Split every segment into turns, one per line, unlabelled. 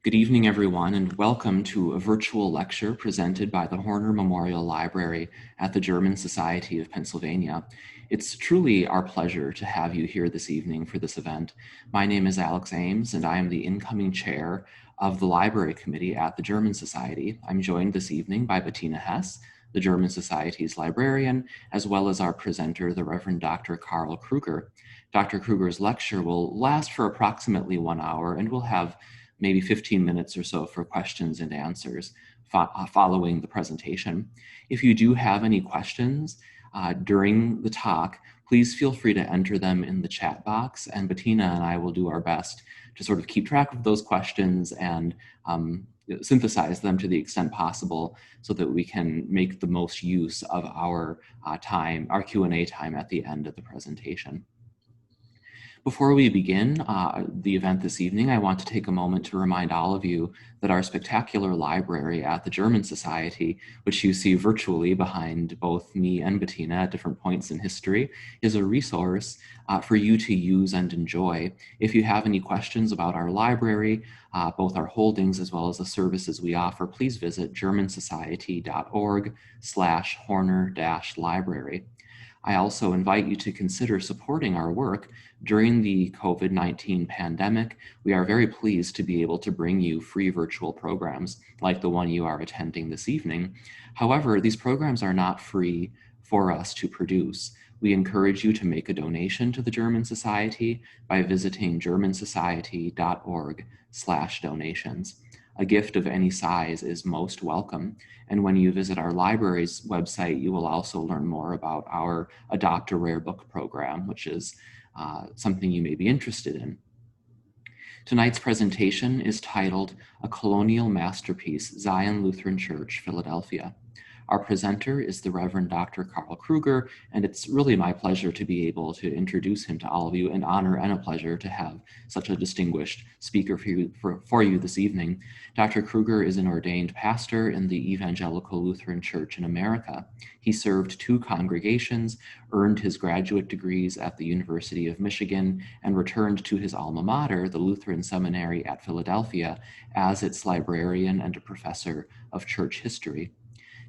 Good evening, everyone, and welcome to a virtual lecture presented by the Horner Memorial Library at the German Society of Pennsylvania. It's truly our pleasure to have you here this evening for this event. My name is Alex Ames, and I am the incoming chair of the Library Committee at the German Society. I'm joined this evening by Bettina Hess, the German Society's librarian, as well as our presenter, the Reverend Dr. Karl Krueger. Dr. Krueger's lecture will last for approximately 1 hour, and we'll have maybe 15 minutes or so for questions and answers following the presentation. If you do have any questions during the talk, please feel free to enter them in the chat box, and Bettina and I will do our best to sort of keep track of those questions and synthesize them to the extent possible so that we can make the most use of our time, our Q&A time at the end of the presentation. Before we begin the event this evening, I want to take a moment to remind all of you that our spectacular library at the German Society, which you see virtually behind both me and Bettina at different points in history, is a resource for you to use and enjoy. If you have any questions about our library, both our holdings as well as the services we offer, please visit germansociety.org/Horner-library. I also invite you to consider supporting our work during the COVID-19 pandemic. We are very pleased to be able to bring you free virtual programs like the one you are attending this evening. However, these programs are not free for us to produce. We encourage you to make a donation to the German Society by visiting germansociety.org/donations. A gift of any size is most welcome. And when you visit our library's website, you will also learn more about our Adopt a Rare Book program, which is something you may be interested in. Tonight's presentation is titled A Colonial Masterpiece, Zion Lutheran Church, Philadelphia. Our presenter is the Reverend Dr. Karl Krueger, and it's really my pleasure to be able to introduce him to all of you, an honor and a pleasure to have such a distinguished speaker for you this evening. Dr. Krueger is an ordained pastor in the Evangelical Lutheran Church in America. He served 2 congregations, earned his graduate degrees at the University of Michigan, and returned to his alma mater, the Lutheran Seminary at Philadelphia, as its librarian and a professor of church history.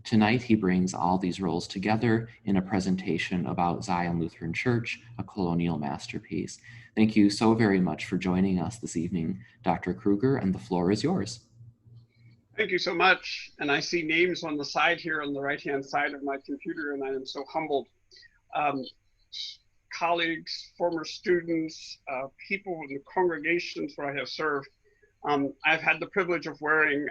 Tonight, he brings all these roles together in a presentation about Zion Lutheran Church, a colonial masterpiece. Thank you so very much for joining us this evening, Dr. Krueger, and the floor is yours.
Thank you so much. And I see names on the side here on the right-hand side of my computer, and I am so humbled. Colleagues, former students, people in the congregations where I have served. I've had the privilege of wearing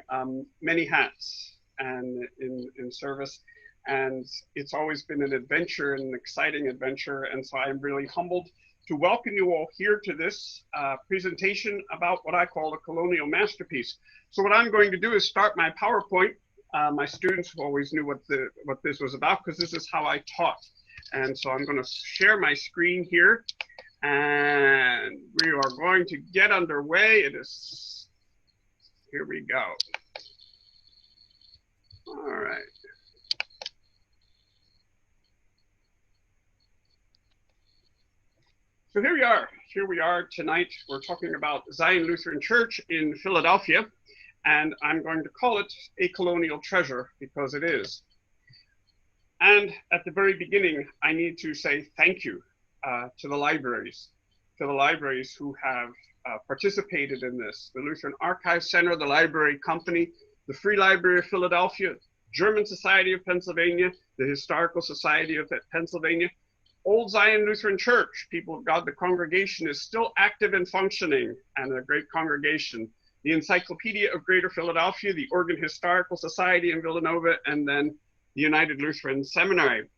many hats and in service, and it's always been an adventure, an exciting adventure, and so I'm really humbled to welcome you all here to this presentation about what I call a colonial masterpiece. So what I'm going to do is start my PowerPoint. My students always knew what this was about because this is how I taught, and so I'm going to share my screen here, and we are going to get underway. Here we go. All right. So here we are. Here we are tonight. We're talking about Zion Lutheran Church in Philadelphia, and I'm going to call it a colonial treasure because it is. And at the very beginning, I need to say thank you to the libraries who have participated in this. The Lutheran Archive Center, the Library Company, the Free Library of Philadelphia, German Society of Pennsylvania, the Historical Society of Pennsylvania, Old Zion Lutheran Church, people of God, the congregation is still active and functioning, and a great congregation. The Encyclopedia of Greater Philadelphia, the Oregon Historical Society in Villanova, and then the United Lutheran Seminary.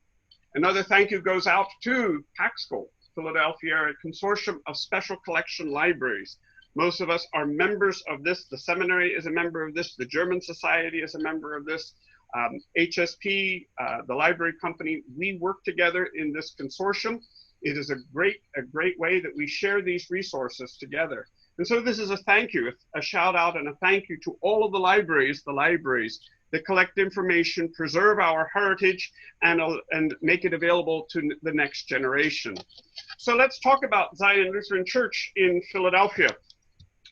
Another thank you goes out to PACSCO, Philadelphia, a consortium of special collection libraries. Most of us are members of this. The seminary is a member of this. The German Society is a member of this. HSP, the library company, we work together in this consortium. It is a great way that we share these resources together. And so this is a thank you, a shout out and a thank you to all of the libraries that collect information, preserve our heritage, and make it available to the next generation. So let's talk about Zion Lutheran Church in Philadelphia.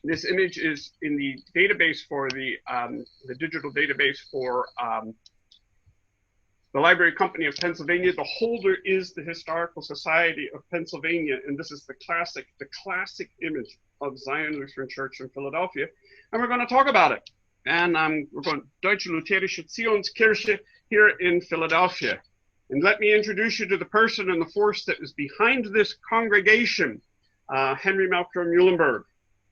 This image is in the database for the digital database for the Library Company of Pennsylvania. The holder is the Historical Society of Pennsylvania, and this is the classic image of Zion Lutheran Church in Philadelphia, and we're going to talk about it. And we're going Deutsche Lutherische Zionskirche here in Philadelphia. And let me introduce you to the person and the force that is behind this congregation, Henry Melchior Muhlenberg.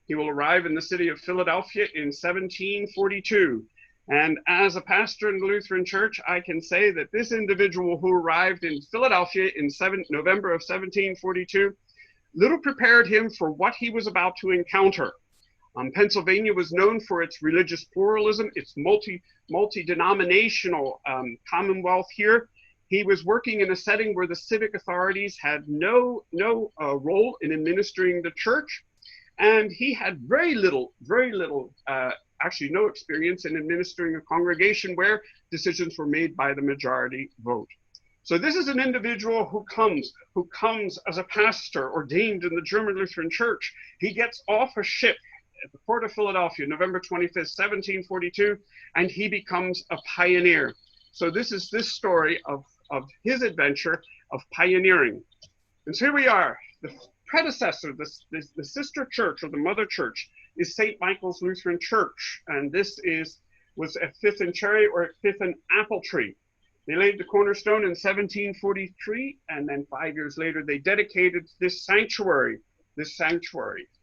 He will arrive in the city of Philadelphia in 1742. And as a pastor in the Lutheran Church, I can say that this individual who arrived in Philadelphia in November of 1742, little prepared him for what he was about to encounter. Pennsylvania was known for its religious pluralism, its multi-denominational commonwealth here. He was working in a setting where the civic authorities had no role in administering the church, and he had very little, actually no experience in administering a congregation where decisions were made by the majority vote. So this is an individual who comes as a pastor ordained in the German Lutheran Church. He gets off a ship at the port of Philadelphia, November 25th, 1742, and he becomes a pioneer. So this is this story of his adventure of pioneering. And so here we are. The predecessor, the sister church or the mother church is St. Michael's Lutheran Church. And this was at 5th and Cherry or at 5th and Apple Tree. They laid the cornerstone in 1743, and then 5 years later, they dedicated this sanctuary.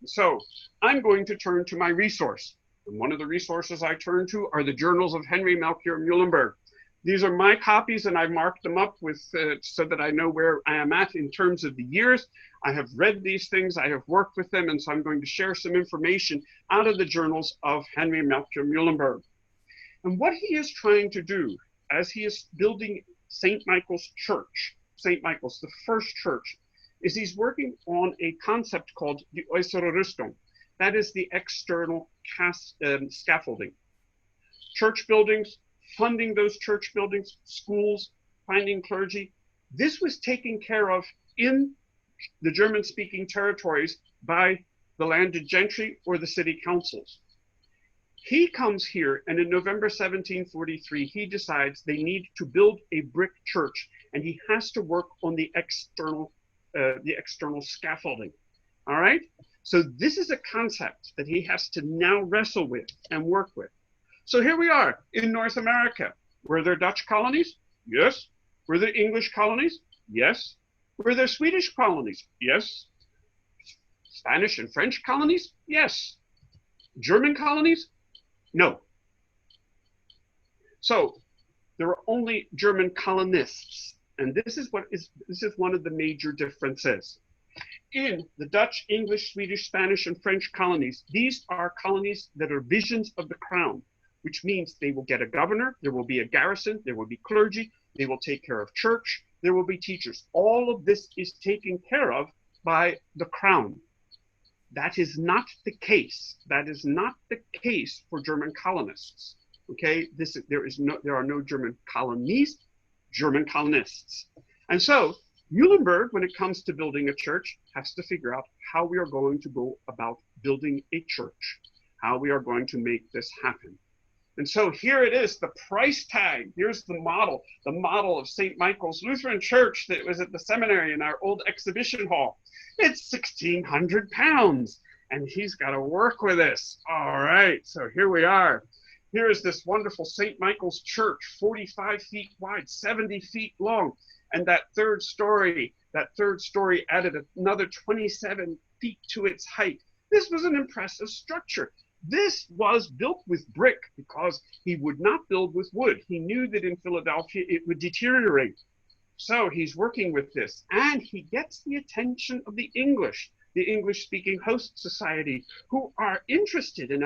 So I'm going to turn to my resource. And one of the resources I turn to are the journals of Henry Melchior Muhlenberg. These are my copies, and I've marked them up with so that I know where I am at in terms of the years. I have read these things, I have worked with them, and so I'm going to share some information out of the journals of Henry Melchior Muhlenberg. And what he is trying to do as he is building St. Michael's Church, St. Michael's, the first church, is he's working on a concept called the äußere Rüstung. That is the external scaffolding. Church buildings, funding those church buildings, schools, finding clergy. This was taken care of in the German-speaking territories by the landed gentry or the city councils. He comes here, and in November 1743, he decides they need to build a brick church, and he has to work on the external scaffolding. All right? So this is a concept that he has to now wrestle with and work with. So here we are in North America. Were there Dutch colonies? Yes. Were there English colonies? Yes. Were there Swedish colonies? Yes. Spanish and French colonies? Yes. German colonies? No. So there were only German colonists, and this is one of the major differences. In the Dutch, English, Swedish, Spanish, and French colonies, these are colonies that are visions of the crown, which means they will get a governor, there will be a garrison, there will be clergy, they will take care of church, there will be teachers. All of this is taken care of by the crown. That is not the case. That is not the case for German colonists. Okay, there are no German colonies, German colonists. And so Muhlenberg, when it comes to building a church, has to figure out how we are going to go about building a church, how we are going to make this happen. And so here it is, the price tag. Here's the model of St. Michael's Lutheran Church that was at the seminary in our old exhibition hall. It's 1,600 pounds, and he's got to work with this. All right, so here we are. Here is this wonderful St. Michael's Church, 45 feet wide, 70 feet long. And that third story added another 27 feet to its height. This was an impressive structure. This was built with brick because he would not build with wood. He knew that in Philadelphia it would deteriorate. So he's working with this, and he gets the attention of the English-speaking host society, who are interested in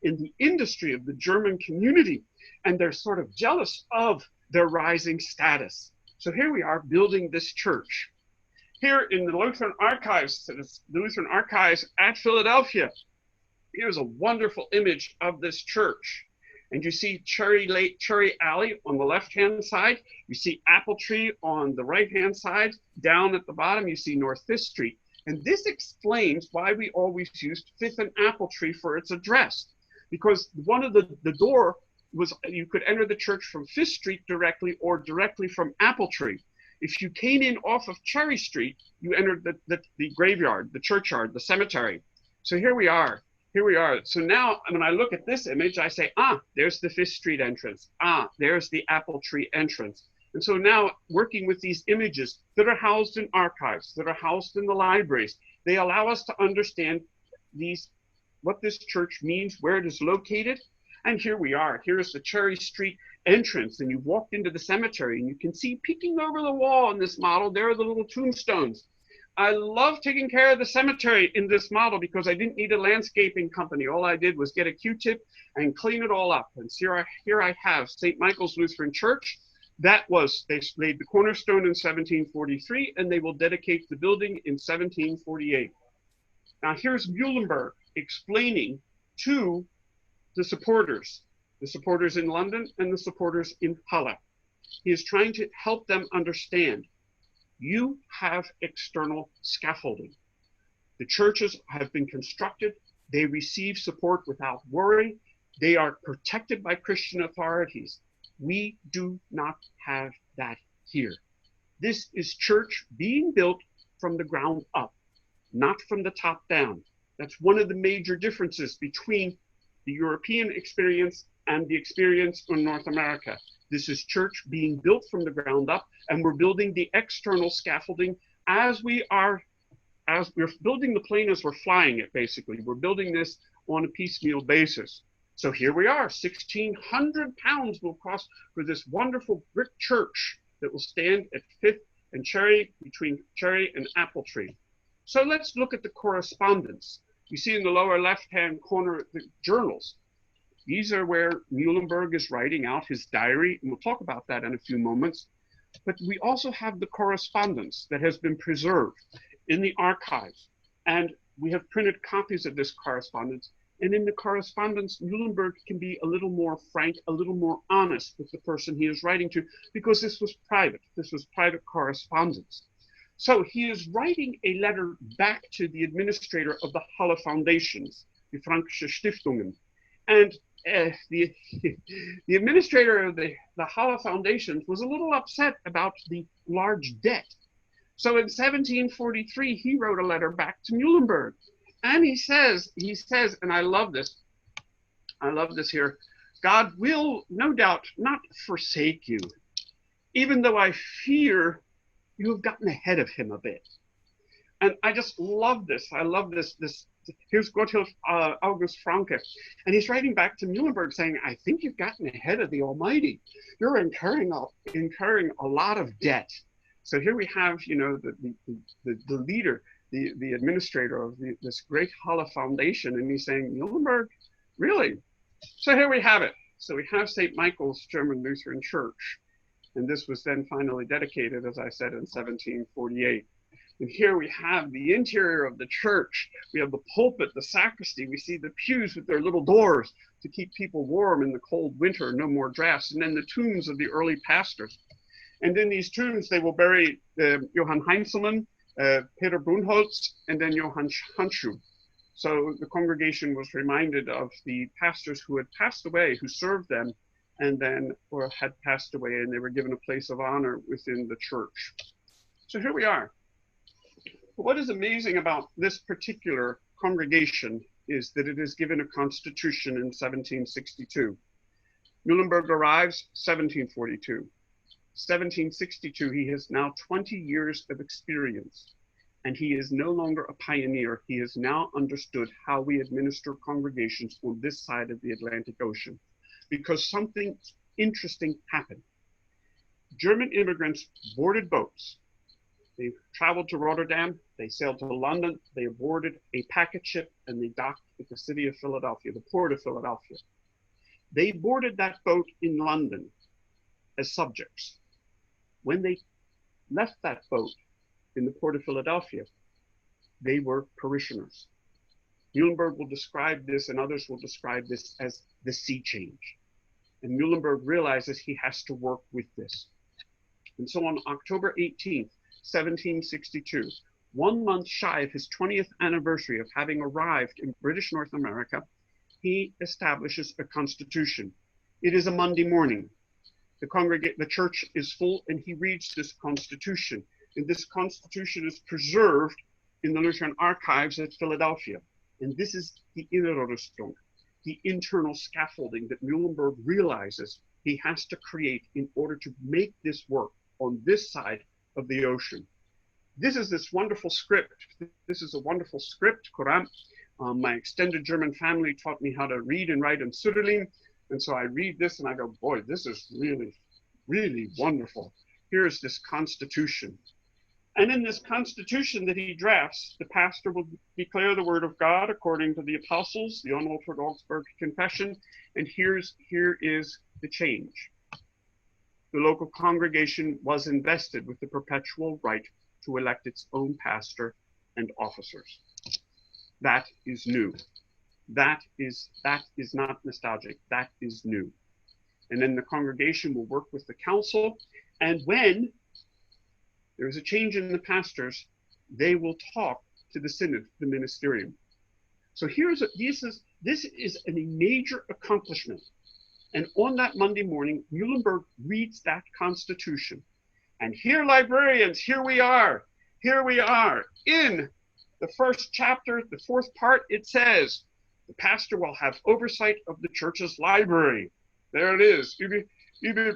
the industry of the German community, and they're sort of jealous of their rising status. So here we are building this church. Here in the Lutheran Archives, at Philadelphia, here's a wonderful image of this church. And you see Cherry Alley on the left-hand side. You see Apple Tree on the right-hand side. Down at the bottom, you see North 5th Street. And this explains why we always used Fifth and Apple Tree for its address, because one of the door was, you could enter the church from Fifth Street directly or directly from Apple Tree. If you came in off of Cherry Street, you entered the graveyard, the churchyard, the cemetery. So here we are. Here we are. So now when I look at this image, I say, there's the Fifth Street entrance. There's the Apple Tree entrance. And so now working with these images that are housed in archives, that are housed in the libraries, they allow us to understand what this church means, where it is located. And here we are. Here is the Cherry Street entrance. And you walked into the cemetery and you can see peeking over the wall in this model, there are the little tombstones. I love taking care of the cemetery in this model because I didn't need a landscaping company. All I did was get a Q-tip and clean it all up. And here I have St. Michael's Lutheran Church. They laid the cornerstone in 1743, and they will dedicate the building in 1748. Now here's Muhlenberg explaining to the supporters in London and the supporters in Halle. He is trying to help them understand. You have external scaffolding. The churches have been constructed. They receive support without worry. They are protected by Christian authorities. We do not have that here. This is church being built from the ground up, not from the top down. That's one of the major differences between the European experience and the experience in North America. This is church being built from the ground up, and we're building the external scaffolding as we're building the plane as we're flying it, basically. We're building this on a piecemeal basis. So here we are, 1,600 pounds will cost for this wonderful brick church that will stand at Fifth and Cherry, between Cherry and Apple Tree. So let's look at the correspondence. You see in the lower left-hand corner the journals. These are where Muhlenberg is writing out his diary, and we'll talk about that in a few moments. But we also have the correspondence that has been preserved in the archives. And we have printed copies of this correspondence. And in the correspondence, Muhlenberg can be a little more frank, a little more honest with the person he is writing to, because this was private. This was private correspondence. So he is writing a letter back to the administrator of the Halle Foundations, the Frankische Stiftungen. And the administrator of the Halle Foundations was a little upset about the large debt. So in 1743, he wrote a letter back to Muhlenberg. And he says, and I love this here, God will no doubt not forsake you, even though I fear you have gotten ahead of him a bit. And I just love this. I love this. Here's Gotthilf August Franke. And he's writing back to Muhlenberg saying, I think you've gotten ahead of the Almighty. You're incurring a lot of debt. So here we have, the leader, the administrator of this great Halle Foundation, and he's saying, Muhlenberg, really? So here we have it. So we have St. Michael's German Lutheran Church, and this was then finally dedicated, as I said, in 1748. And here we have the interior of the church. We have the pulpit, the sacristy. We see the pews with their little doors to keep people warm in the cold winter, no more drafts. And then the tombs of the early pastors. And in these tombs, they will bury Johann Heinzelmann, Peter Brunholz, and then Johann Handschuh. So the congregation was reminded of the pastors who had passed away, who served them, and then had passed away, and they were given a place of honor within the church. So here we are. What is amazing about this particular congregation is that it is given a constitution in 1762. Muhlenberg arrives 1742. 1762, he has now 20 years of experience, and he is no longer a pioneer. He has now understood how we administer congregations on this side of the Atlantic Ocean, because something interesting happened. German immigrants boarded boats. They traveled to Rotterdam, they sailed to London, they boarded a packet ship, and they docked at the city of Philadelphia, the port of Philadelphia. They boarded that boat in London as subjects. When they left that boat in the port of Philadelphia, they were parishioners. Muhlenberg will describe this, and others will describe this as the sea change. And Muhlenberg realizes he has to work with this. And so on October 18th, 1762, 1 month shy of his 20th anniversary of having arrived in British North America, he establishes a constitution. It is a Monday morning. The church is full, and he reads this constitution. And this constitution is preserved in the Lutheran archives at Philadelphia. And this is the Innenrüstung, the internal scaffolding that Muhlenberg realizes he has to create in order to make this work on this side of the ocean. This is this wonderful script. This is a wonderful script, Quran. My extended German family taught me how to read and write in Süderling. And so I read this and I go, boy, this is really, really wonderful. Here's this constitution. And in this constitution that he drafts, the pastor will declare the word of God according to the apostles, the unaltered Augsburg Confession. And here is the change. The local congregation was invested with the perpetual right to elect its own pastor and officers. That is new. That is not nostalgic. That is new. And then the congregation will work with the council. And when there is a change in the pastors, they will talk to the synod, the ministerium. So this is a major accomplishment. And on that Monday morning, Muhlenberg reads that constitution. And here, librarians, here we are. Here we are. In the first chapter, the fourth part, it says, the pastor will have oversight of the church's library. There it is. Über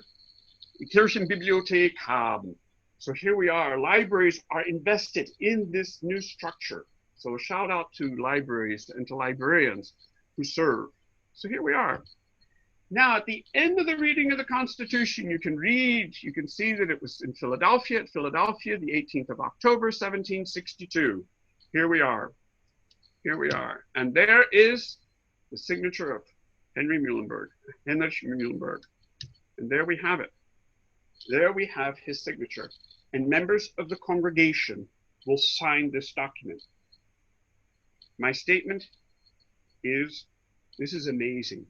die Kirchenbibliothek haben. So here we are. Libraries are invested in this new structure. So a shout out to libraries and to librarians who serve. So here we are. Now, at the end of the reading of the Constitution, you can see that it was in Philadelphia, the 18th of October, 1762. Here we are. Here we are. And there is the signature of Heinrich Muhlenberg. And there we have it. There we have his signature. And members of the congregation will sign this document. My statement is, this is amazing.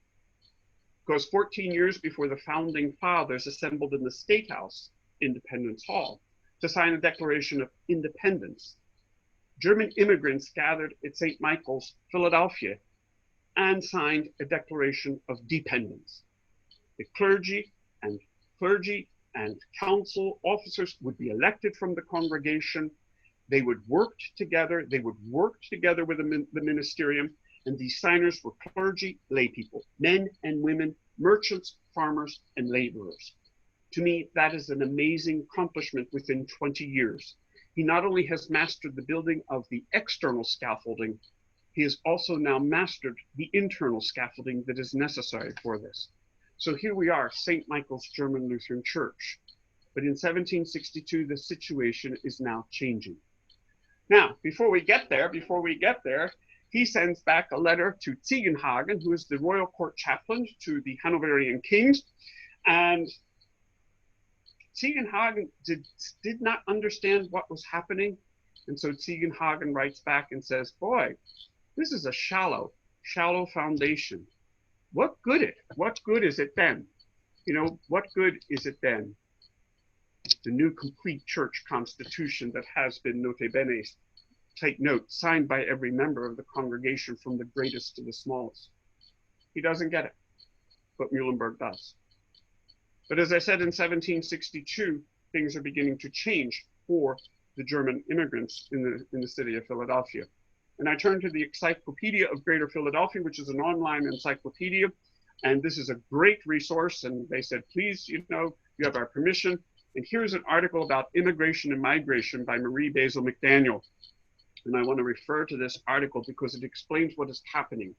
Because 14 years before the founding fathers assembled in the State House, Independence Hall, to sign a Declaration of Independence, German immigrants gathered at St. Michael's, Philadelphia, and signed a Declaration of Dependence. The clergy and council officers would be elected from the congregation. They would work together. They would work together with the ministerium. And these signers were clergy, lay people, men and women, merchants, farmers, and laborers. To me, that is an amazing accomplishment within 20 years. He not only has mastered the building of the external scaffolding, he has also now mastered the internal scaffolding that is necessary for this. So here we are, St. Michael's German Lutheran Church. But in 1762, the situation is now changing. Now, before we get there, he sends back a letter to Ziegenhagen, who is the royal court chaplain to the Hanoverian kings. And Ziegenhagen did not understand what was happening. And so Ziegenhagen writes back and says, boy, this is a shallow foundation. What good is it then? What good is it then? The new complete church constitution that has been, nota bene, take note, signed by every member of the congregation from the greatest to the smallest. He doesn't get it, but Muhlenberg does. But as I said, in 1762, things are beginning to change for the German immigrants in the city of Philadelphia. And I turned to the Encyclopedia of Greater Philadelphia, which is an online encyclopedia. And this is a great resource. And they said, please, you have our permission. And here's an article about immigration and migration by Marie Basil McDaniel. And I want to refer to this article because it explains what is happening.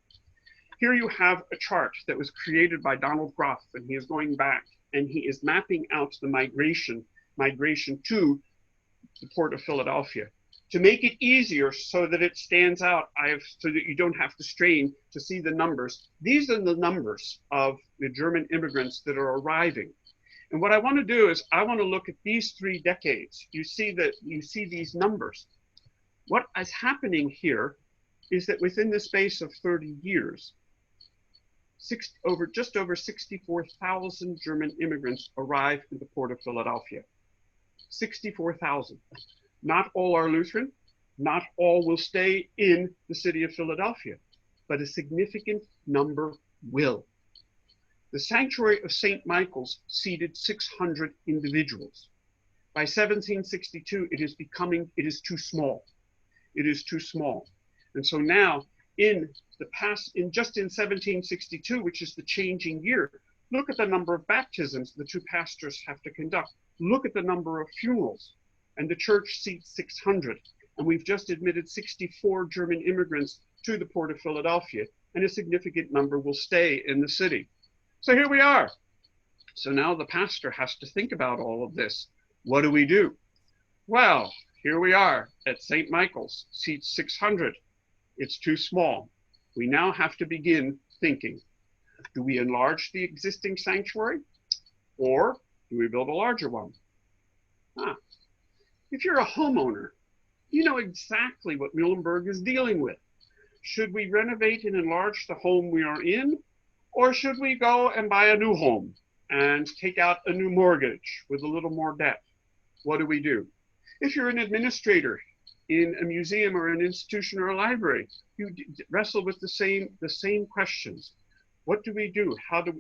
Here you have a chart that was created by Donald Groff, and he is going back and he is mapping out the migration to the port of Philadelphia. To make it easier so that it stands out, so that you don't have to strain to see the numbers. These are the numbers of the German immigrants that are arriving. And what I want to do is I want to look at these 3 decades. You see these numbers. What is happening here is that within the space of 30 years, just over 64,000 German immigrants arrive in the port of Philadelphia. 64,000. Not all are Lutheran. Not all will stay in the city of Philadelphia, but a significant number will. The sanctuary of St. Michael's seated 600 individuals. By 1762, it is too small. It is too small. And so now just in 1762, which is the changing year, look at the number of baptisms the two pastors have to conduct. Look at the number of funerals. And the church seats 600. And we've just admitted 64 German immigrants to the port of Philadelphia, and a significant number will stay in the city. So here we are. So now the pastor has to think about all of this. What do we do? Well, here we are at St. Michael's, seats 600. It's too small. We now have to begin thinking. Do we enlarge the existing sanctuary, or do we build a larger one? If you're a homeowner, you know exactly what Muhlenberg is dealing with. Should we renovate and enlarge the home we are in, or should we go and buy a new home and take out a new mortgage with a little more debt? What do we do? If you're an administrator in a museum or an institution or a library, you wrestle with the same questions. What do we do?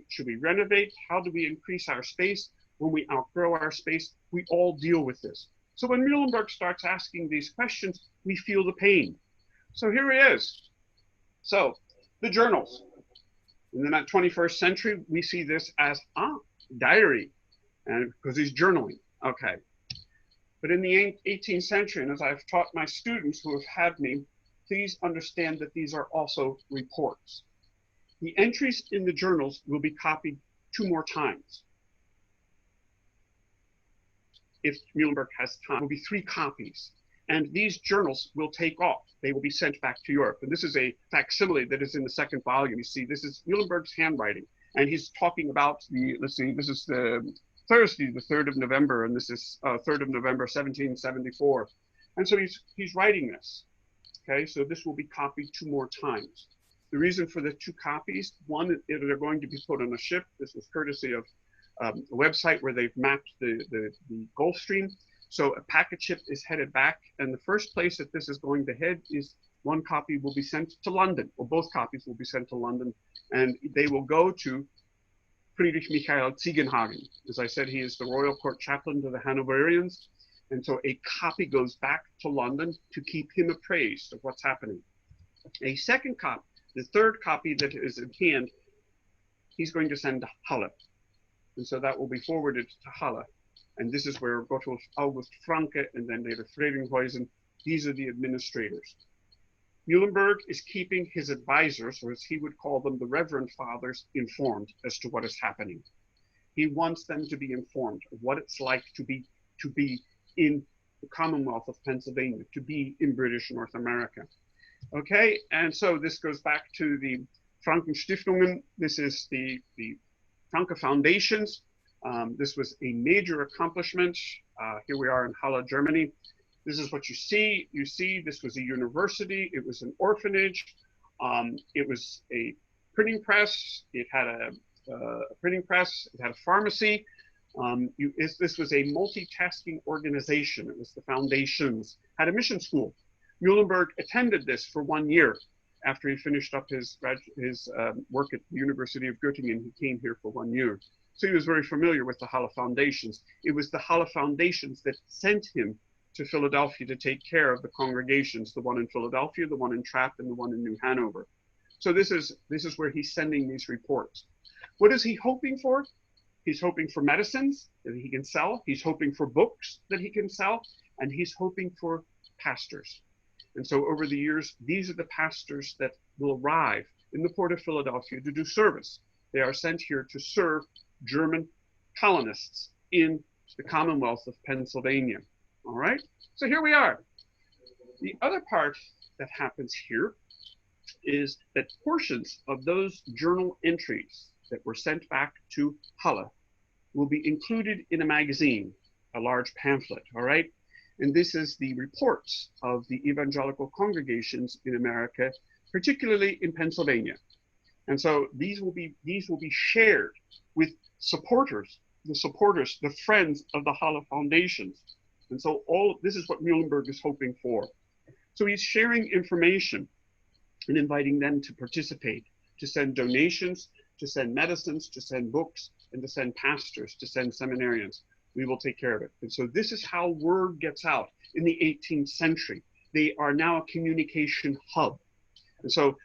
Should we renovate? How do we increase our space? When we outgrow our space, we all deal with this. So when Muhlenberg starts asking these questions, we feel the pain. So here he is. So the journals. In the 21st century, we see this as diary, and because he's journaling. Okay. But in the 18th century, and as I've taught my students who have had me, please understand that these are also reports. The entries in the journals will be copied 2 more times. If Muhlenberg has time, it will be 3 copies. And these journals will take off. They will be sent back to Europe. And this is a facsimile that is in the 2nd volume. You see, this is Muhlenberg's handwriting. And he's talking about this is the Thursday, the 3rd of November, and this is 3rd of November, 1774. And so he's writing this. Okay, so this will be copied 2 more times. The reason for the 2 copies, one, they're going to be put on a ship. This was courtesy of a website where they've mapped the Gulf Stream. So a packet ship is headed back, and the first place that this is going to head is 1 copy will be sent to London, or both copies will be sent to London, and they will go to Friedrich Michael Ziegenhagen. As I said, he is the royal court chaplain to the Hanoverians, and so a copy goes back to London to keep him appraised of what's happening. A second copy, the 3rd copy that is in hand, he's going to send to Halle, and so that will be forwarded to Halle. And this is where Gotthold August Franke and then later Fredinghuisen, these are the administrators. Muhlenberg is keeping his advisors, or as he would call them, the Reverend Fathers, informed as to what is happening. He wants them to be informed of what it's like to be in the Commonwealth of Pennsylvania, to be in British North America. Okay, and so this goes back to the Franken-Stiftungen. This is the Franke Foundations. This was a major accomplishment. Here we are in Halle, Germany. This is what you see. You see, this was a university. It was an orphanage. It was a printing press. It had a printing press. It had a pharmacy. This was a multitasking organization. It was the foundations. Had a mission school. Muhlenberg attended this for 1 year. After he finished up his work at the University of Göttingen, he came here for 1 year. So he was very familiar with the Halle Foundations. It was the Halle Foundations that sent him to Philadelphia to take care of the congregations, the one in Philadelphia, the one in Trapp, and the one in New Hanover. So this is where he's sending these reports. What is he hoping for? He's hoping for medicines that he can sell. He's hoping for books that he can sell. And he's hoping for pastors. And so over the years, these are the pastors that will arrive in the port of Philadelphia to do service. They are sent here to serve German colonists in the Commonwealth of Pennsylvania. All right, so here we are. The other part that happens here is that portions of those journal entries that were sent back to Halle will be included in a magazine, a large pamphlet, all right? And this is the reports of the evangelical congregations in America, particularly in Pennsylvania. And so these will be shared with supporters, the friends of the Halle Foundations. And so this is what Muhlenberg is hoping for. So he's sharing information and inviting them to participate, to send donations, to send medicines, to send books, and to send pastors, to send seminarians. We will take care of it. And so this is how word gets out in the 18th century. They are now a communication hub. And so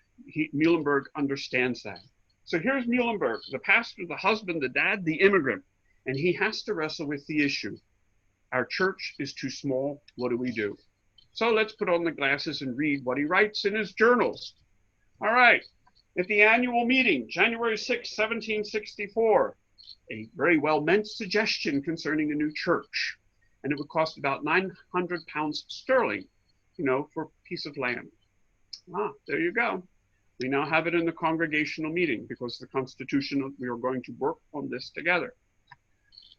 Muhlenberg understands that. So here's Muhlenberg, the pastor, the husband, the dad, the immigrant, and he has to wrestle with the issue. Our church is too small. What do we do? So let's put on the glasses and read what he writes in his journals. All right. At the annual meeting, January 6, 1764, a very well-meant suggestion concerning a new church. And it would cost about 900 pounds sterling, for a piece of land. Ah, there you go. We now have it in the congregational meeting because the Constitution, we are going to work on this together.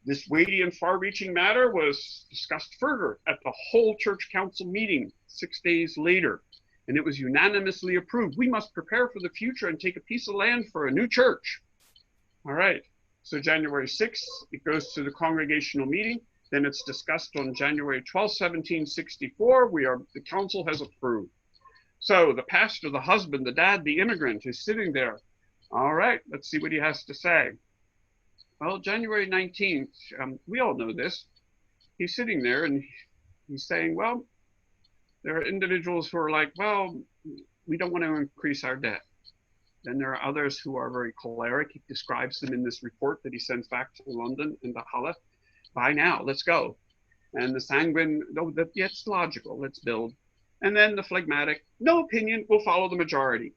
This weighty and far-reaching matter was discussed further at the whole church council meeting 6 days later, and it was unanimously approved. We must prepare for the future and take a piece of land for a new church. All right, so January 6th, it goes to the congregational meeting. Then it's discussed on January 12th, 1764. The council has approved. So the pastor, the husband, the dad, the immigrant is sitting there. All right, let's see what he has to say. Well, January 19th, we all know this. He's sitting there and he's saying, well, there are individuals who are like, well, we don't want to increase our debt. Then there are others who are very choleric. He describes them in this report that he sends back to London and to Halle. Buy now, let's go. And the sanguine, no, it's logical, let's build. And then the phlegmatic, no opinion, we'll follow the majority.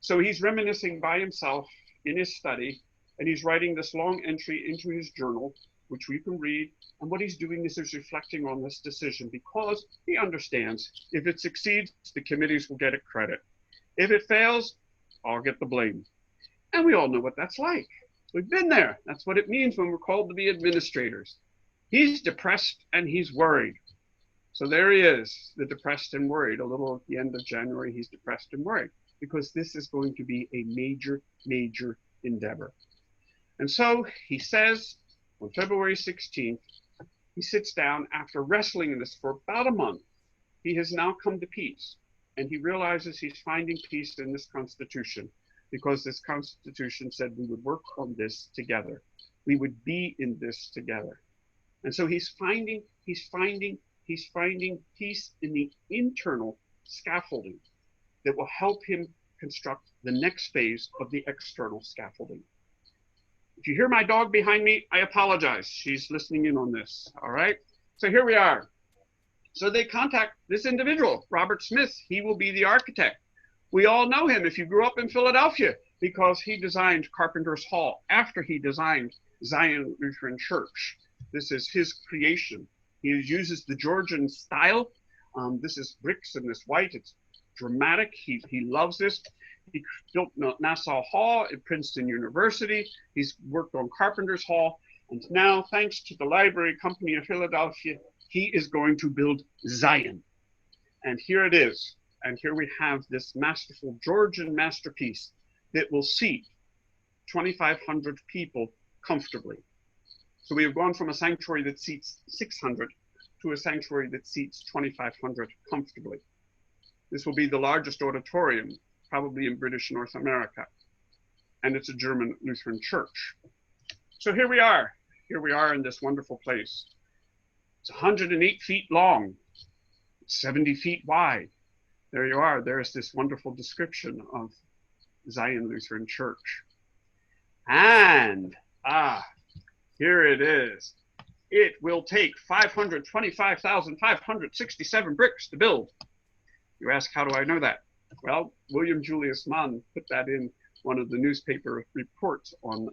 So he's reminiscing by himself in his study, and he's writing this long entry into his journal, which we can read. And what he's doing is he's reflecting on this decision because he understands if it succeeds, the committees will get it credit. If it fails, I'll get the blame. And we all know what that's like. We've been there. That's what it means when we're called to be administrators. He's depressed and he's worried. So there he is, the depressed and worried. A little at the end of January, he's depressed and worried because this is going to be a major, major endeavor. And so he says on February 16th, he sits down after wrestling in this for about a month. He has now come to peace, and he realizes he's finding peace in this Constitution because this Constitution said we would work on this together. We would be in this together. And so he's finding peace in the internal scaffolding that will help him construct the next phase of the external scaffolding. If you hear my dog behind me, I apologize. She's listening in on this, all right? So here we are. So they contact this individual, Robert Smith. He will be the architect. We all know him if you grew up in Philadelphia because he designed Carpenter's Hall after he designed Zion Lutheran Church. This is his creation. He uses the Georgian style. This is bricks and this white. It's dramatic. He loves this. He built Nassau Hall at Princeton University. He's worked on Carpenter's Hall. And now, thanks to the Library Company of Philadelphia, he is going to build Zion. And here it is. And here we have this masterful Georgian masterpiece that will seat 2,500 people comfortably. So we have gone from a sanctuary that seats 600 to a sanctuary that seats 2,500 comfortably. This will be the largest auditorium, probably in British North America. And it's a German Lutheran church. So here we are. Here we are in this wonderful place. It's 108 feet long, 70 feet wide. There you are. There's this wonderful description of Zion Lutheran Church. And, here it is. It will take 525,567 bricks to build. You ask, how do I know that? Well, William Julius Mann put that in one of the newspaper reports on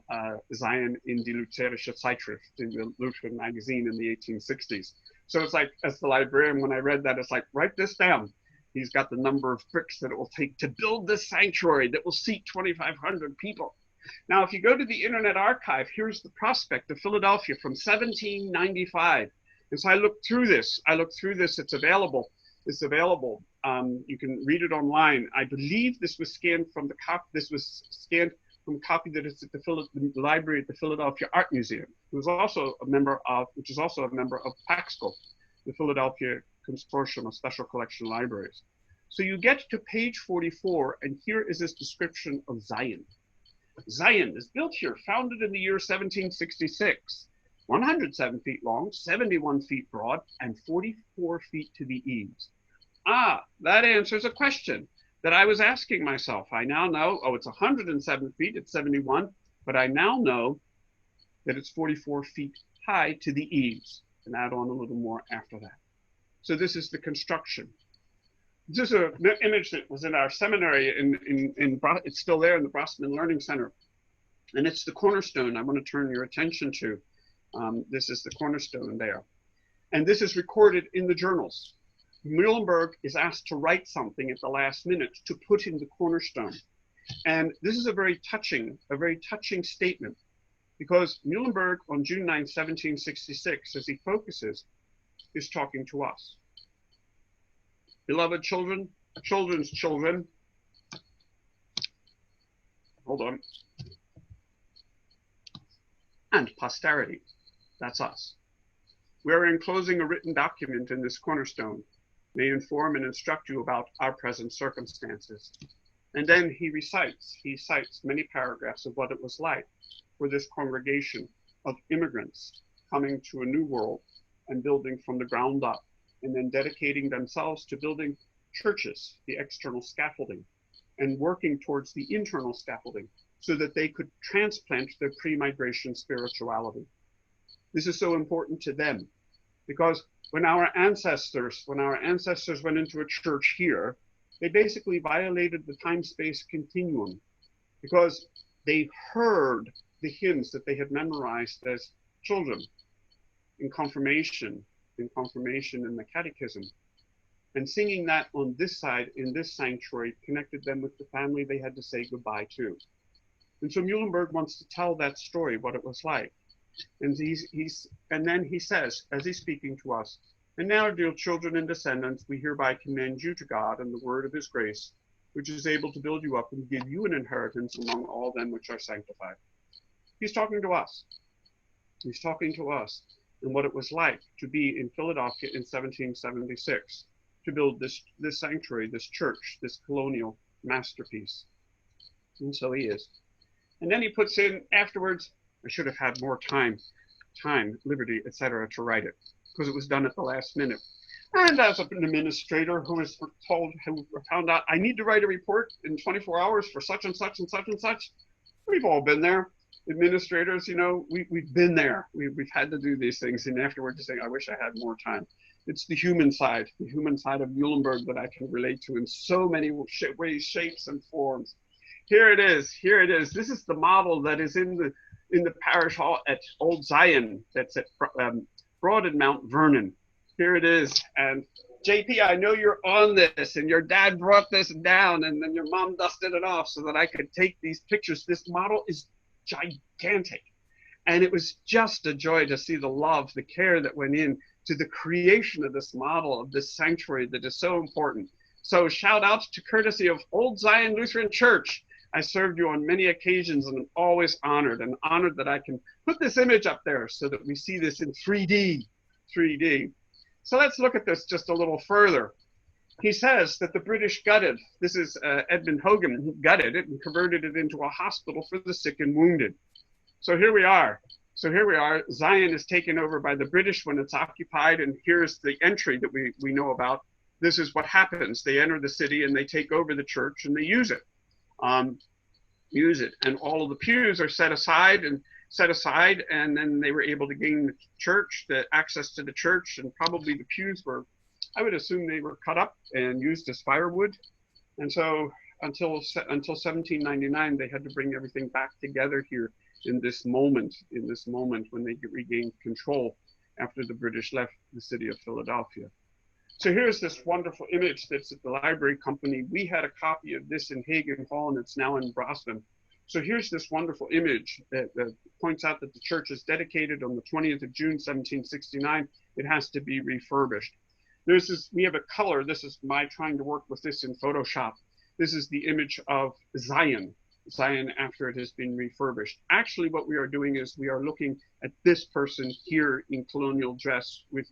Zion in die Lutherische Zeitschrift, in the Lutheran magazine in the 1860s. So it's like, as the librarian, when I read that, it's like, write this down. He's got the number of bricks that it will take to build this sanctuary that will seat 2,500 people. Now, if you go to the Internet Archive, here's the prospect of Philadelphia from 1795. And so I looked through this. It's available. You can read it online. I believe this was scanned from the copy. This was scanned from a copy that is at the library at the Philadelphia Art Museum, which is also a member of PAXCO, the Philadelphia Consortium of Special Collection Libraries. So you get to page 44, and here is this description of Zion. Zion is built here, founded in the year 1766, 107 feet long, 71 feet broad, and 44 feet to the eaves. Ah, that answers a question that I was asking myself. I now know, oh, it's 107 feet, it's 71, but I now know that it's 44 feet high to the eaves, and add on a little more after that. So this is the construction. This is an image that was in our seminary it's still there in the Brossman Learning Center. And it's the cornerstone I want to turn your attention to. This is the cornerstone there. And this is recorded in the journals. Muhlenberg is asked to write something at the last minute to put in the cornerstone. And this is a very touching statement, because Muhlenberg on June 9, 1766, as he focuses, is talking to us. Beloved children, children's children, hold on, and posterity, that's us. We are enclosing a written document in this cornerstone, may inform and instruct you about our present circumstances. And then he cites many paragraphs of what it was like for this congregation of immigrants coming to a new world and building from the ground up, and then dedicating themselves to building churches, the external scaffolding, and working towards the internal scaffolding so that they could transplant their pre-migration spirituality. This is so important to them, because when our ancestors went into a church here, they basically violated the time-space continuum, because they heard the hymns that they had memorized as children in confirmation in the catechism. And singing that on this side, in this sanctuary, connected them with the family they had to say goodbye to. And so Muhlenberg wants to tell that story, what it was like. And then he says, as he's speaking to us, and now, dear children and descendants, we hereby commend you to God and the word of his grace, which is able to build you up and give you an inheritance among all them which are sanctified. He's talking to us. He's talking to us and what it was like to be in Philadelphia in 1776, to build this sanctuary, this church, this colonial masterpiece. And so he is. And then he puts in afterwards, I should have had more time, liberty, etc., to write it, because it was done at the last minute. And as an administrator who found out I need to write a report in 24 hours for such and such and such and such, we've all been there. Administrators, we've been there. We've had to do these things, and afterwards you say, I wish I had more time. It's the human side of Muhlenberg that I can relate to in so many ways, shapes, and forms. Here it is. This is the model that is in the parish hall at Old Zion, that's at Broad and Mount Vernon. Here it is. And JP, I know you're on this, and your dad brought this down, and then your mom dusted it off so that I could take these pictures. This model is gigantic. And it was just a joy to see the love, the care that went in to the creation of this model, of this sanctuary that is so important. So shout outs to courtesy of Old Zion Lutheran Church. I served you on many occasions, and I'm always honored that I can put this image up there so that we see this in 3D. So let's look at this just a little further. He says that the British gutted, this is Edmund Hogan, who gutted it and converted it into a hospital for the sick and wounded. So here we are. Zion is taken over by the British when it's occupied, and here's the entry that we know about. This is what happens. They enter the city and they take over the church and they use it. And all of the pews are set aside, and then they were able to gain the access to the church, and probably the pews were, I would assume they were cut up and used as firewood. And so until 1799, they had to bring everything back together here in this moment when they regained control after the British left the city of Philadelphia. So here's this wonderful image that's at the Library Company. We had a copy of this in Hagen Hall, and it's now in Brossman. So here's this wonderful image that points out that the church is dedicated on the 20th of June, 1769. It has to be refurbished. We have a color. This is my trying to work with this in Photoshop. This is the image of Zion after it has been refurbished. Actually, what we are doing is we are looking at this person here in colonial dress with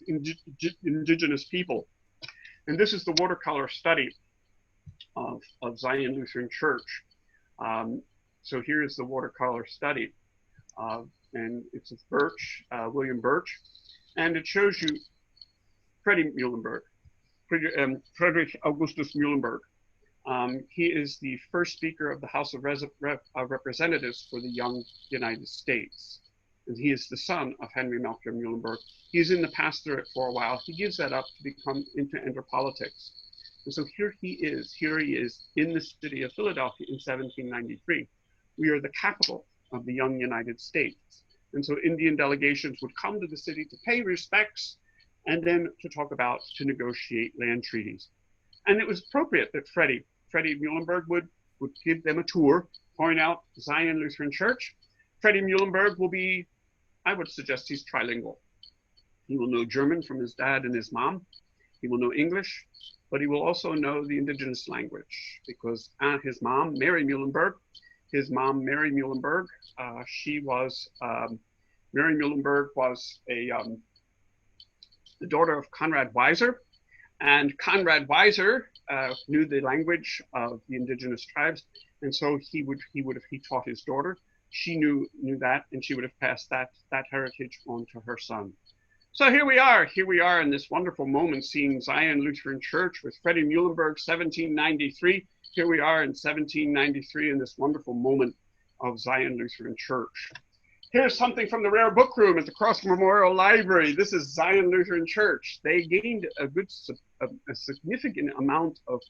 indigenous people. And this is the watercolor study of Zion Lutheran Church. So here's the watercolor study. And it's Birch, William Birch. And it shows you Freddie Muhlenberg, Friedrich Augustus Muhlenberg. He is the first Speaker of the House of Representatives for the young United States. And he is the son of Henry Melchior Muhlenberg. He's in the pastorate for a while. He gives that up to enter politics. And so here he is in the city of Philadelphia in 1793. We are the capital of the young United States. And so Indian delegations would come to the city to pay respects and then to negotiate land treaties. And it was appropriate that Freddie Muhlenberg would give them a tour, point out Zion Lutheran Church. Freddie Muhlenberg will be, I would suggest he's trilingual. He will know German from his dad and his mom. He will know English, but he will also know the indigenous language because his mom, Mary Muhlenberg, Mary Muhlenberg was the daughter of Conrad Weiser, and Conrad Weiser knew the language of the indigenous tribes, and so he taught his daughter. She knew that, and she would have passed that heritage on to her son. So here we are in this wonderful moment, seeing Zion Lutheran Church with Freddie Muhlenberg, 1793. Here we are in 1793 in this wonderful moment of Zion Lutheran Church. Here's something from the rare book room at the Cross Memorial Library. This is Zion Lutheran Church. They gained a significant amount of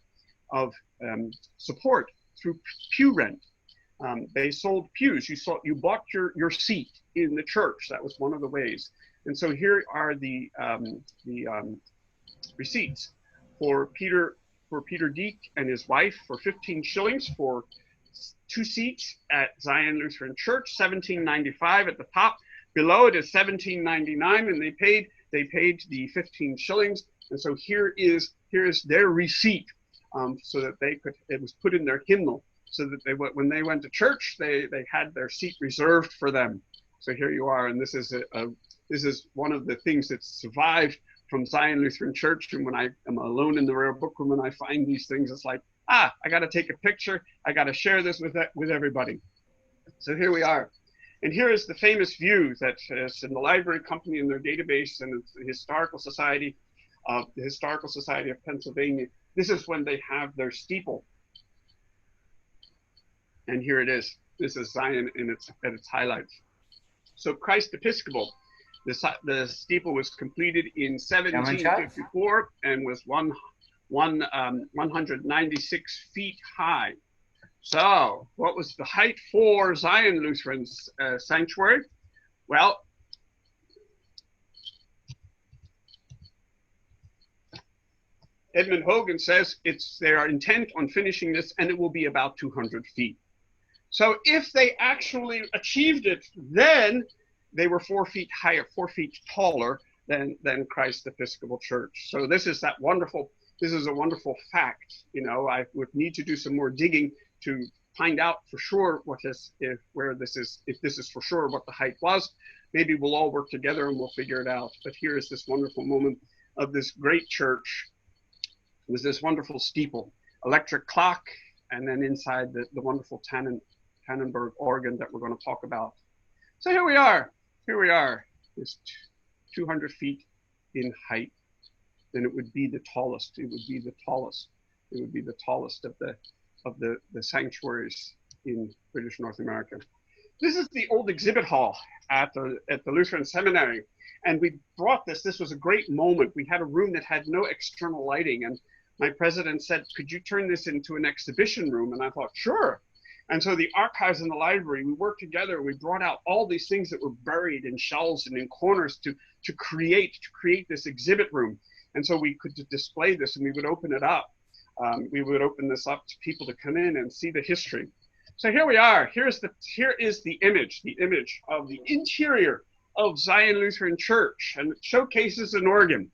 support through pew rent. They sold pews. You bought your seat in the church. That was one of the ways. And so here are the receipts for Peter Deek and his wife for 15 shillings for 2 seats at Zion Lutheran Church, 1795 at the top. Below it is 1799, and they paid the 15 shillings. And so here is their receipt, so that it was put in their hymnal, so that when they went to church, they had their seat reserved for them. So here you are, and this is one of the things that survived from Zion Lutheran Church. And when I am alone in the rare book room and I find these things, it's like, I got to take a picture. I got to share this with everybody. So here we are. And here is the famous view that is in the library company in their database, and it's the Historical Society of Pennsylvania. This is when they have their steeple. And here it is. This is Zion at its highlights. So Christ Episcopal. The steeple was completed in 1754 and was 196 feet high. So what was the height for Zion Lutheran's sanctuary? Well, Edmund Hogan says they are intent on finishing this, and it will be about 200 feet. So if they actually achieved it, then they were 4 feet higher, 4 feet taller than Christ Episcopal Church. So this is a wonderful fact. I would need to do some more digging to find out for sure if this is for sure what the height was. Maybe we'll all work together and we'll figure it out. But here is this wonderful moment of this great church. It was this wonderful steeple, electric clock, and then inside the wonderful Tannenberg organ that we're going to talk about. So here we are. It's 200 feet in height. Then it would be the tallest. It would be the tallest of the sanctuaries in British North America. This is the old exhibit hall at the Lutheran Seminary, and we brought this. This was a great moment. We had a room that had no external lighting, and my president said, "Could you turn this into an exhibition room?" And I thought, sure. And so the archives in the library, we worked together. We brought out all these things that were buried in shelves and in corners to create this exhibit room. And so we could display this, and we would open it up. We would open this up to people to come in and see the history. So here we are. Here is the image of the interior of Zion Lutheran Church, and it showcases an organ.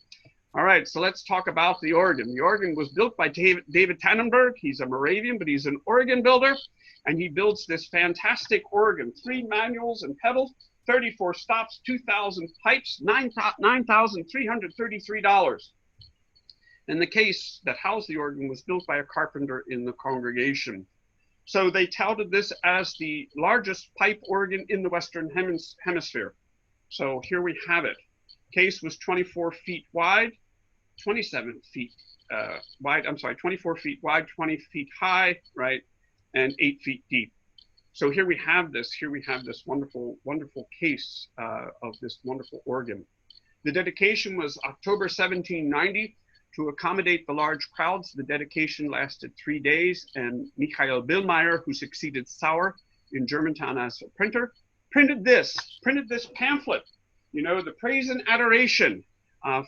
All right, so let's talk about the organ. The organ was built by David Tannenberg. He's a Moravian, but he's an organ builder, and he builds this fantastic organ: 3 manuals and pedals, 34 stops, 2,000 pipes, $9,333. And the case that housed the organ was built by a carpenter in the congregation. So they touted this as the largest pipe organ in the Western Hemisphere. So here we have it. Case was 24 feet wide, 27 feet wide, 24 feet wide, 20 feet high, right, and 8 feet deep. So here we have this wonderful, wonderful case of this wonderful organ. The dedication was October 1790. To accommodate the large crowds, the dedication lasted 3 days, and Michael Billmeyer, who succeeded Sauer in Germantown as a printer, printed this pamphlet, you know, the praise and adoration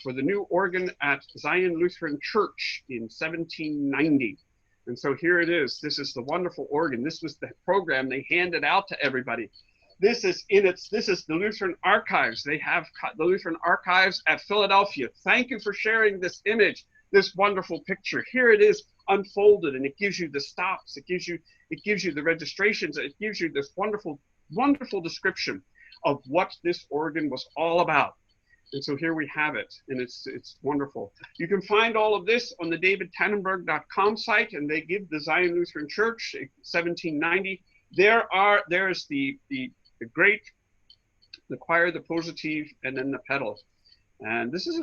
for the new organ at Zion Lutheran Church in 1790. And so here it is. This is the wonderful organ. This was the program they handed out to everybody. This is the Lutheran Archives. They have the Lutheran Archives at Philadelphia. Thank you for sharing this image, this wonderful picture. Here it is unfolded, and it gives you the stops. It gives you the registrations. It gives you this wonderful, wonderful description of what this organ was all about. And so here we have it, and it's wonderful. You can find all of this on the davidtannenberg.com site, and they give the Zion Lutheran Church 1790. There's the great, the choir, the positive, and then the pedal. And this is,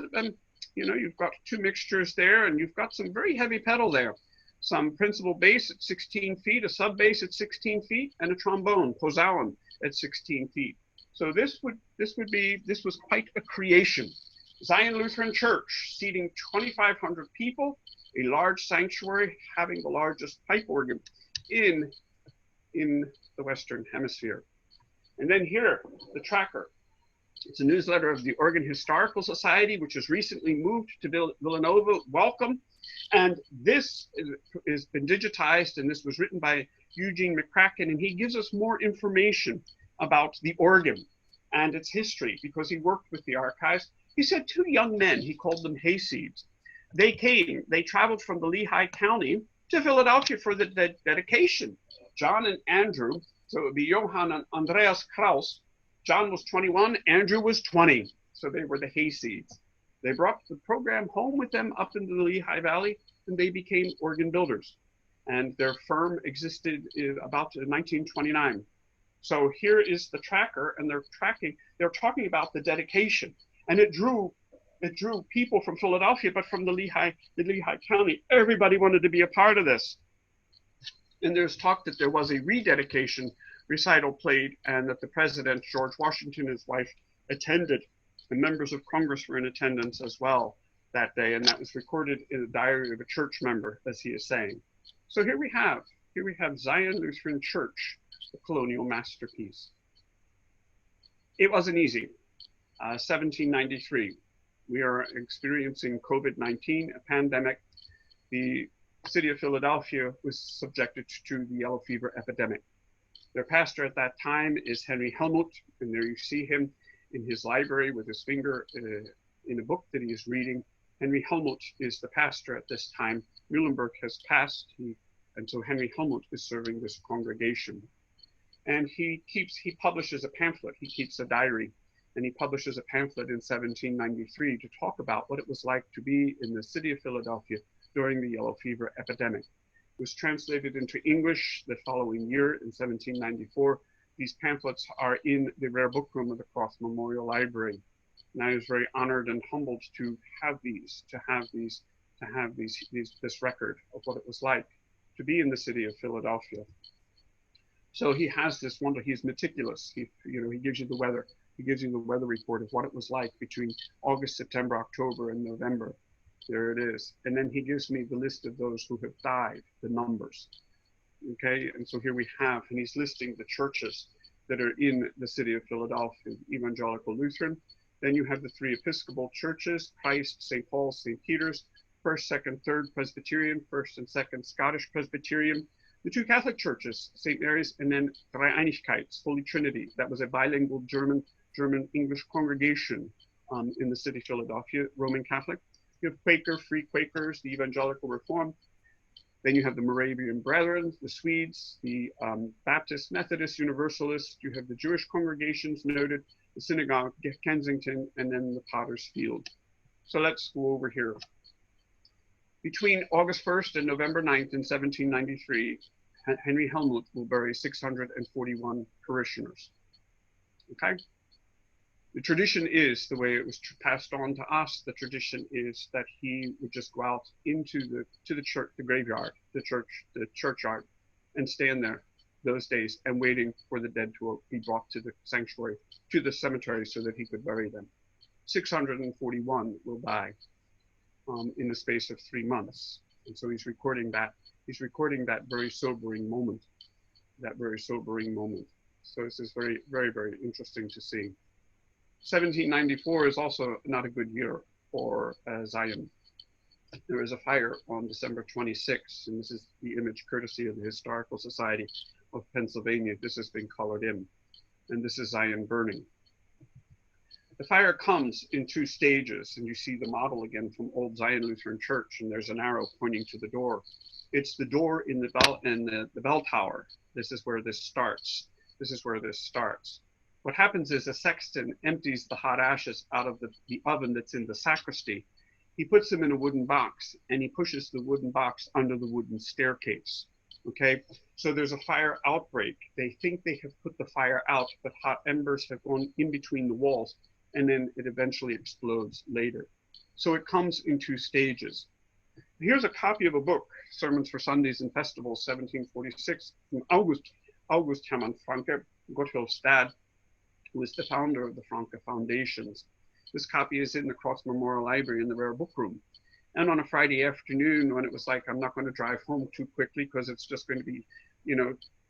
you know, you've got two mixtures there, and you've got some very heavy pedal there. Some principal bass at 16 feet, a sub bass at 16 feet, and a trombone, posaun, at 16 feet. So this was quite a creation. Zion Lutheran Church, seating 2,500 people, a large sanctuary, having the largest pipe organ in the Western Hemisphere. And then here, the tracker. It's a newsletter of the Organ Historical Society, which has recently moved to Villanova. Welcome. And this has been digitized, and this was written by Eugene McCracken, and he gives us more information about the organ and its history, because he worked with the archives. He said two young men, he called them hayseeds. They traveled from the Lehigh County to Philadelphia for the dedication. John and Andrew, so it would be Johann and Andreas Kraus. John was 21, Andrew was 20. So they were the hayseeds. They brought the program home with them up into the Lehigh Valley, and they became organ builders. And their firm existed about 1929. So here is the tracker, and they're talking about the dedication. And it drew people from Philadelphia, but from the Lehigh County. Everybody wanted to be a part of this. And there's talk that there was a rededication recital played, and that the president, George Washington, his wife, attended, and members of Congress were in attendance as well that day, and that was recorded in the diary of a church member, as he is saying. So here we have Zion Lutheran Church, the colonial masterpiece. It wasn't easy. 1793, we are experiencing COVID-19, a pandemic. The city of Philadelphia was subjected to the yellow fever epidemic. Their pastor at that time is Henry Helmut, and there you see him in his library with his finger in a book that he is reading. Henry Helmut is the pastor at this time. Muhlenberg has passed, and so Henry Helmut is serving this congregation. And he publishes a pamphlet, he keeps a diary, and he publishes a pamphlet in 1793 to talk about what it was like to be in the city of Philadelphia during the yellow fever epidemic. It was translated into English the following year in 1794. These pamphlets are in the rare book room of the Cross Memorial Library. And I was very honored and humbled to have this record of what it was like to be in the city of Philadelphia. So he has this wonder, he's meticulous. He gives you the weather. He gives you the weather report of what it was like between August, September, October, and November. There it is. And then he gives me the list of those who have died, the numbers. Okay, and so here we have, and he's listing the churches that are in the city of Philadelphia, Evangelical Lutheran. Then you have the three Episcopal churches, Christ, St. Paul's, St. Peter's, First, Second, Third Presbyterian, First and Second Scottish Presbyterian, the two Catholic churches, St. Mary's, and then Dreieinigkeit, Holy Trinity. That was a bilingual German-English congregation in the city of Philadelphia, Roman Catholic. You have Quaker, Free Quakers, the Evangelical Reform. Then you have the Moravian Brethren, the Swedes, the Baptist, Methodist, Universalist. You have the Jewish congregations noted, the Synagogue, Kensington, and then the Potter's Field. So let's go over here. Between August 1st and November 9th in 1793, Henry Helmut will bury 641 parishioners. Okay? The tradition is, the way it was passed on to us, the tradition is that he would just go out into the church, the graveyard, the churchyard, and stand there those days and waiting for the dead to be brought to the sanctuary, to the cemetery, so that he could bury them. 641 will die in the space of 3 months, and so he's recording that. He's recording that very sobering moment. That very sobering moment. So this is very, very, very interesting to see. 1794 is also not a good year for Zion. There was a fire on December 26th, and this is the image courtesy of the Historical Society of Pennsylvania. This has been colored in, and this is Zion burning. The fire comes in 2 stages, and you see the model again from Old Zion Lutheran Church, and there's an arrow pointing to the door. It's the door in the bell tower. This is where this starts. This is where this starts. What happens is a sexton empties the hot ashes out of the oven that's in the sacristy. He puts them in a wooden box, and he pushes the wooden box under the wooden staircase. Okay, so there's a fire outbreak. They think they have put the fire out, but hot embers have gone in between the walls, and then it eventually explodes later. So it comes in 2 stages. Here's a copy of a book, Sermons for Sundays and Festivals, 1746, from August Hermann Franke, Gotthilf's dad, who was the founder of the Franke Foundations. This copy is in the Cross Memorial Library in the rare book room. And on a Friday afternoon, when it was like, I'm not going to drive home too quickly because it's just going to be,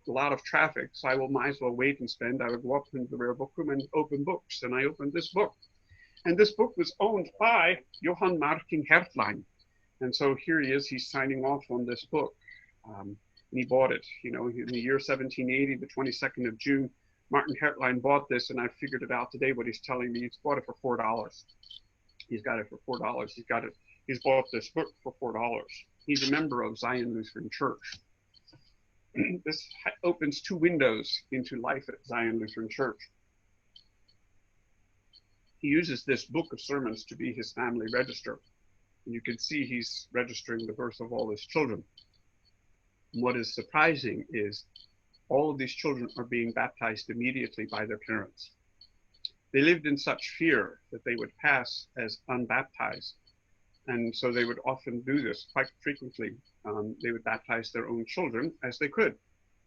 a lot of traffic, so I might as well wait and spend. I would go up into the rare book room and open books, and I opened this book. And this book was owned by Johann Martin Hertlein. And so here he is, he's signing off on this book. And he bought it, in the year 1780, the 22nd of June, Martin Hertlein bought this, and I figured it out today what he's telling me. He's bought it for $4. He's got it for $4. He's bought this book for $4. He's a member of Zion Lutheran Church. This opens 2 windows into life at Zion Lutheran Church. He uses this book of sermons to be his family register. And you can see he's registering the birth of all his children. And what is surprising is all of these children are being baptized immediately by their parents. They lived in such fear that they would pass as unbaptized. And so they would often do this quite frequently. They would baptize their own children as they could.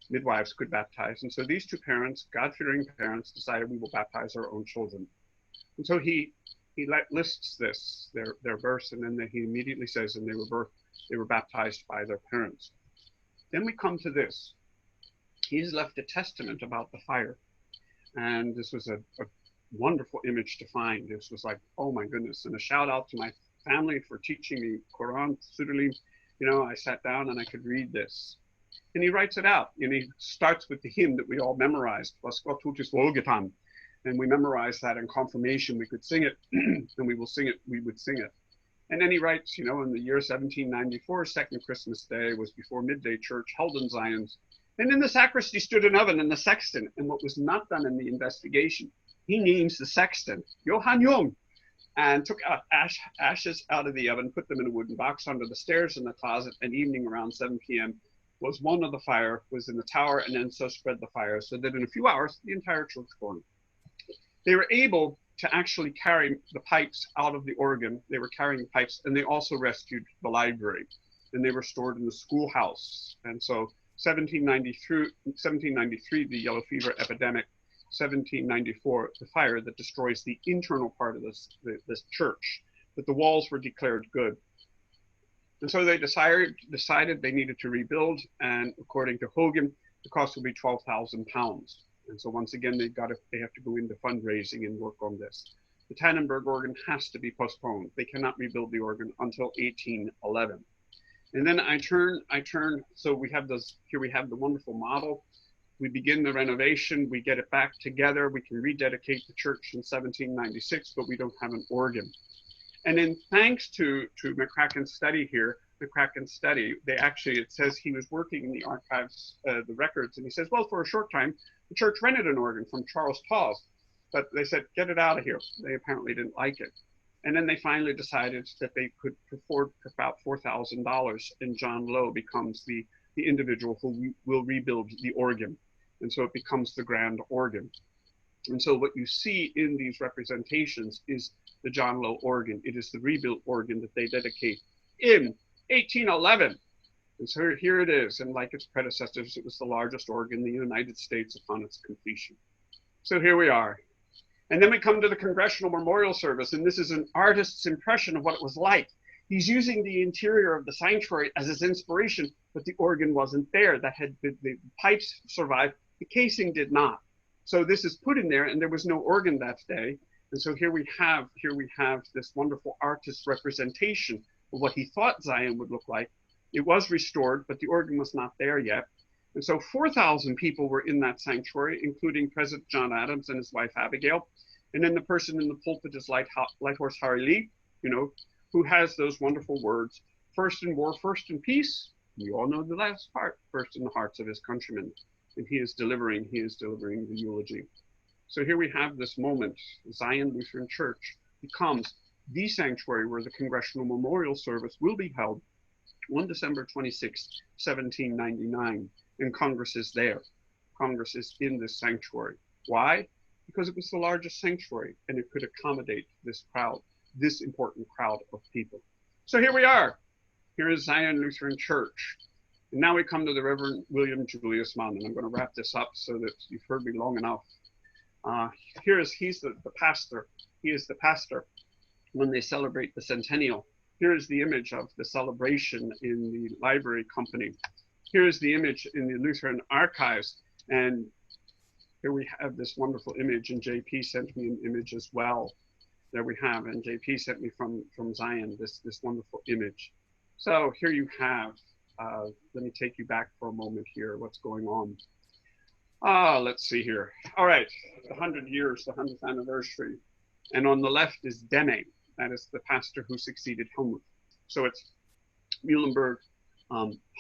Midwives could baptize. And so these 2 parents, God-fearing parents, decided we will baptize our own children. And so he lists this, their births, and then he immediately says, and they were baptized by their parents. Then we come to this. He's left a testament about the fire. And this was a wonderful image to find. This was like, oh my goodness. And a shout out to my family for teaching me Quran, Sudali. I sat down and I could read this. And he writes it out. And he starts with the hymn that we all memorized, Was Gott tut ist wohlgetan. And we memorized that in confirmation. We could sing it, and we would sing it. And then he writes, in the year 1794, second Christmas Day was before midday church held in Zion. And in the sacristy stood an oven and the sexton. And what was not done in the investigation, he names the sexton, Johann Jung, and took out ashes out of the oven, put them in a wooden box under the stairs in the closet, and evening around 7 p.m. was one of the fire, was in the tower, and then so spread the fire, so that in a few hours, the entire church burned. They were able to actually carry the pipes out of the organ. They were carrying pipes, and they also rescued the library, and they were stored in the schoolhouse. And so 1793, the yellow fever epidemic, 1794, the fire that destroys the internal part of this church, but the walls were declared good. And so they decided they needed to rebuild, and according to Hogan, the cost will be £12,000. And so once again, they have to go into fundraising and work on this. The Tannenberg organ has to be postponed. They cannot rebuild the organ until 1811. And then I turn, so we have here we have the wonderful model. We begin the renovation, we get it back together, we can rededicate the church in 1796, but we don't have an organ. And then thanks to McCracken's study here, it says he was working in the archives, the records, and he says, well, for a short time, the church rented an organ from Charles Taws, but they said, get it out of here. They apparently didn't like it. And then they finally decided that they could afford about $4,000, and John Lowe becomes the individual who will rebuild the organ. And so it becomes the grand organ. And so what you see in these representations is the John Lowe organ. It is the rebuilt organ that they dedicate in 1811. And so here it is. And like its predecessors, it was the largest organ in the United States upon its completion. So here we are. And then we come to the Congressional Memorial Service, and this is an artist's impression of what it was like. He's using the interior of the sanctuary as his inspiration, but the organ wasn't there. That had the pipes survived, the casing did not. So this is put in there, and there was no organ that day. And so here we have this wonderful artist's representation of what he thought Zion would look like. It was restored, but the organ was not there yet. And so 4,000 people were in that sanctuary, including President John Adams and his wife Abigail. And then the person in the pulpit is Lighthorse Harry Lee, who has those wonderful words, first in war, first in peace. You all know the last part, first in the hearts of his countrymen. And he is delivering the eulogy. So here we have this moment. Zion Lutheran Church becomes the sanctuary where the Congressional Memorial Service will be held on December 26, 1799. And Congress is there. Congress is in this sanctuary. Why? Because it was the largest sanctuary and it could accommodate this crowd, this important crowd of people. So here we are. Here is Zion Lutheran Church. And now we come to the Reverend William Julius Mann, and I'm going to wrap this up so that you've heard me long enough. He's the pastor. He is the pastor when they celebrate the centennial. Here is the image of the celebration in the library company. Here is the image in the Lutheran archives. And here we have this wonderful image, and JP sent me an image as well. There we have, and JP sent me from Zion this wonderful image. So here you have, let me take you back for a moment here, what's going on. Let's see here. All right, the 100 years, the 100th anniversary. And on the left is Deme, that is the pastor who succeeded Helmut. So it's Muhlenberg,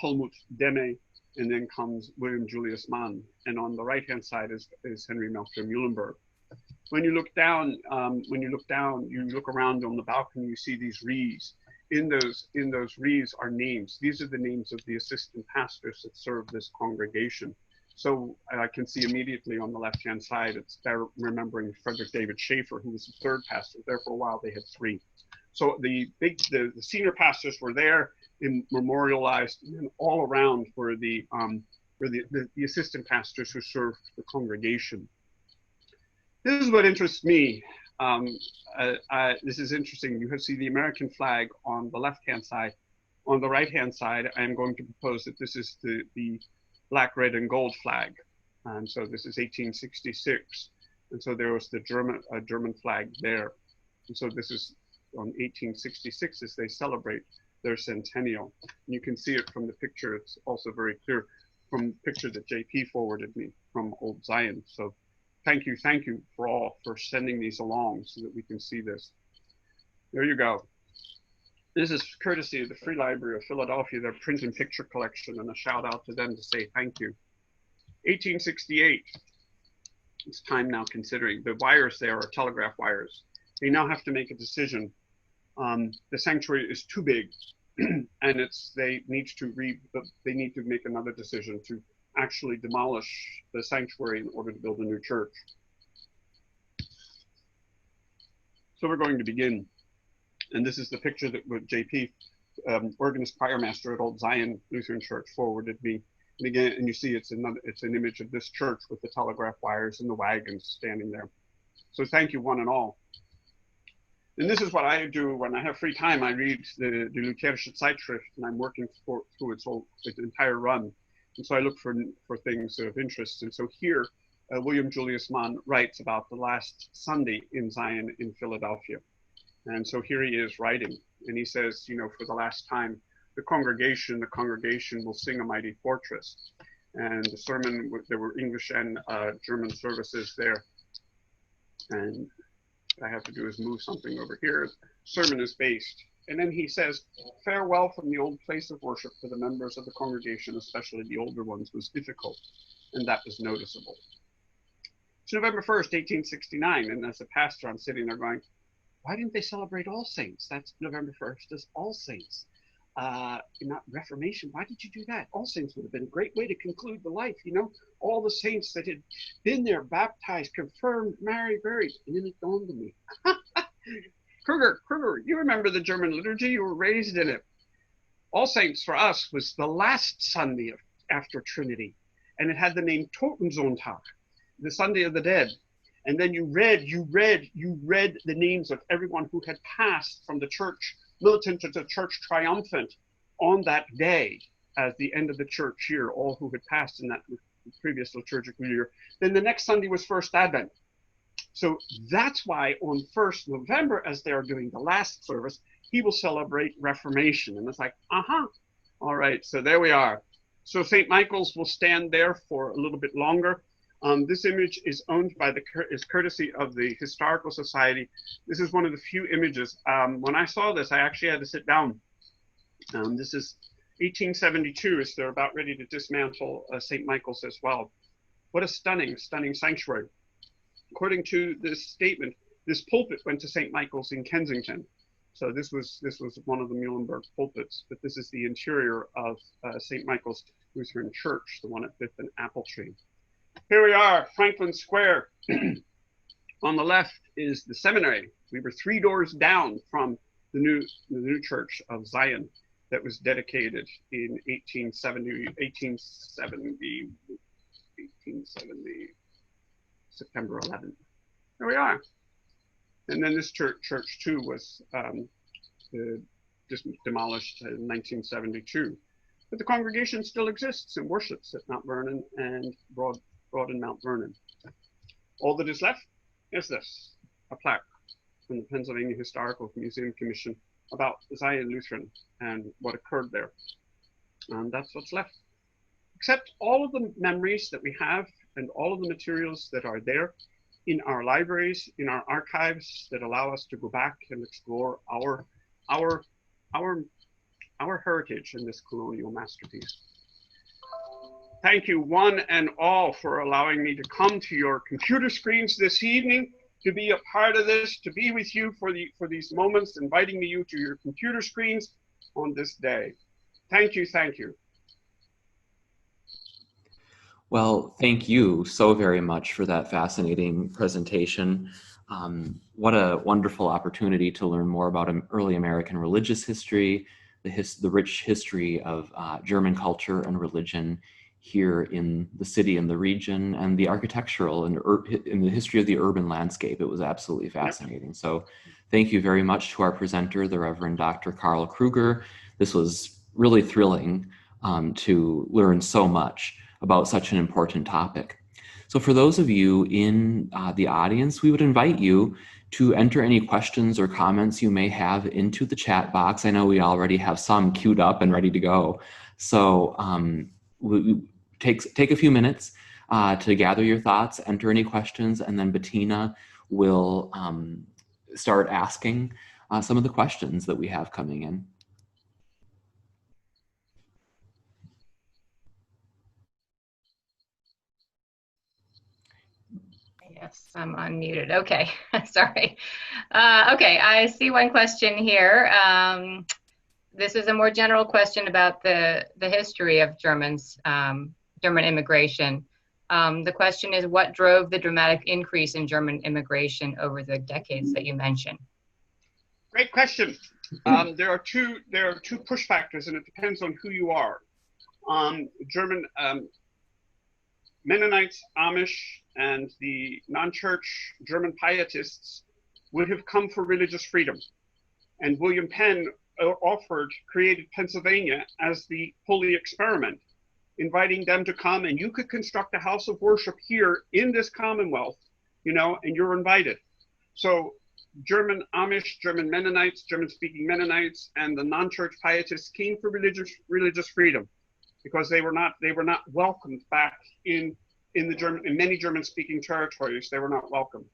Helmut, Deme, and then comes William Julius Mann. And on the right-hand side is Henry Melchior Muhlenberg. When you look down, you look around on the balcony, you see these wreaths. In those wreaths are names. These are the names of the assistant pastors that serve this congregation. So I can see immediately on the left-hand side, it's remembering Frederick David Schaefer, who was the third pastor. There for a while, they had three. So the senior pastors were there, memorialized, and all around were the assistant pastors who served the congregation. This is what interests me. This is interesting. You see the American flag on the left-hand side. On the right-hand side, I am going to propose that this is the black, red, and gold flag. And so this is 1866. And so there was the German flag there. And so this is on 1866 as they celebrate their centennial. And you can see it from the picture. It's also very clear from the picture that JP forwarded me from Old Zion. So thank you for sending these along so that we can see this. There you go. This is courtesy of the Free Library of Philadelphia, their print and picture collection, and a shout out to them to say thank you. 1868, it's time now considering the wires there are telegraph wires. They now have to make a decision. The sanctuary is too big, and they need to make another decision to actually demolish the sanctuary in order to build a new church. So we're going to begin. And this is the picture that JP, organist choir master at Old Zion Lutheran Church, forwarded me. And again, and you see it's an image of this church with the telegraph wires and the wagons standing there. So thank you one and all. And this is what I do when I have free time. I read the Lutherische Zeitschrift, and I'm working through its entire run. And so I look for things of interest. And so here, William Julius Mann writes about the last Sunday in Zion in Philadelphia. And so here he is writing, and he says, for the last time, the congregation will sing A Mighty Fortress. And the sermon, there were English and German services there. And what I have to do is move something over here. Sermon is based. And then he says, farewell from the old place of worship for the members of the congregation, especially the older ones, was difficult, and that was noticeable. It's November 1st, 1869, and as a pastor, I'm sitting there going, why didn't they celebrate All Saints? That's November 1st is All Saints. Not Reformation. Why did you do that? All Saints would have been a great way to conclude the life, you know, all the saints that had been there, baptized, confirmed, married, buried. And then it dawned on me. Krueger, you remember the German liturgy? You were raised in it. All Saints for us was the last Sunday after Trinity. And it had the name Totensonntag, the Sunday of the Dead. And then you read the names of everyone who had passed from the church militant to the church triumphant on that day as the end of the church year, all who had passed in that previous liturgical year. Then the next Sunday was First Advent. So that's why on 1st November, as they're doing the last service, he will celebrate Reformation. And it's like, all right, so there we are. So St. Michael's will stand there for a little bit longer. This image is owned by is courtesy of the Historical Society. This is one of the few images. When I saw this, I actually had to sit down. This is 1872, as they're about ready to dismantle St. Michael's as well. What a stunning, stunning sanctuary. According to this statement, this pulpit went to St. Michael's in Kensington. So this was one of the Muhlenberg pulpits, but this is the interior of St. Michael's Lutheran Church, the one at 5th and Apple Tree. Here we are, Franklin Square. On the left is the seminary. We were 3 doors down from the new church of Zion that was dedicated in 1870, September 11th. There we are. And then this church too was just demolished in 1972. But the congregation still exists and worships at Mount Vernon and Broad and Mount Vernon. All that is left is this, a plaque from the Pennsylvania Historical Museum Commission about Zion Lutheran and what occurred there. And that's what's left. Except all of the memories that we have and all of the materials that are there in our libraries, in our archives that allow us to go back and explore our heritage in this colonial masterpiece. Thank you one and all for allowing me to come to your computer screens this evening, to be a part of this, to be with you for these moments, inviting you to your computer screens on this day. Thank you, thank you.
Well, thank you so very much for that fascinating presentation. What a wonderful opportunity to learn more about early American religious history, the rich history of German culture and religion here in the city and the region, and the architectural and in the history of the urban landscape. It was absolutely fascinating. So thank you very much to our presenter, the Reverend Dr. Karl Krueger. This was really thrilling to learn so much about such an important topic. So for those of you in the audience, we would invite you to enter any questions or comments you may have into the chat box. I know we already have some queued up and ready to go. So take a few minutes to gather your thoughts, enter any questions, and then Bettina will start asking some of the questions that we have coming in.
Yes, I'm unmuted. Okay, sorry. Okay, I see one question here. This is a more general question about the history of German immigration. The question is, what drove the dramatic increase in German immigration over the decades that you mentioned?
Great question. There are two push factors, and it depends on who you are. German Mennonites, Amish, and the non-church German pietists would have come for religious freedom. And William Penn created Pennsylvania as the holy experiment, inviting them to come, and you could construct a house of worship here in this Commonwealth, you know, and you're invited. So German Amish, German Mennonites, German-speaking Mennonites, and the non-church pietists came for religious freedom, because they were not welcomed back in many German-speaking territories. They were not welcome.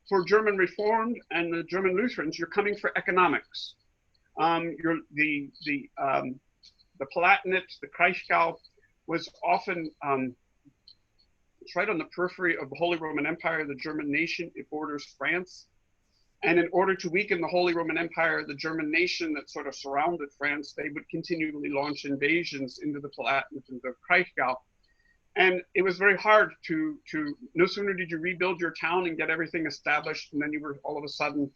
For German Reformed and the German Lutherans, you're coming for economics. The Palatinate, the Kraichgau, was often it's right on the periphery of the Holy Roman Empire, the German nation. It borders France, And in order to weaken the Holy Roman Empire, the German nation that sort of surrounded France, they would continually launch invasions into the Palatinate and the Kraichgau. And it was very hard to no sooner did you rebuild your town and get everything established, and then you were all of a sudden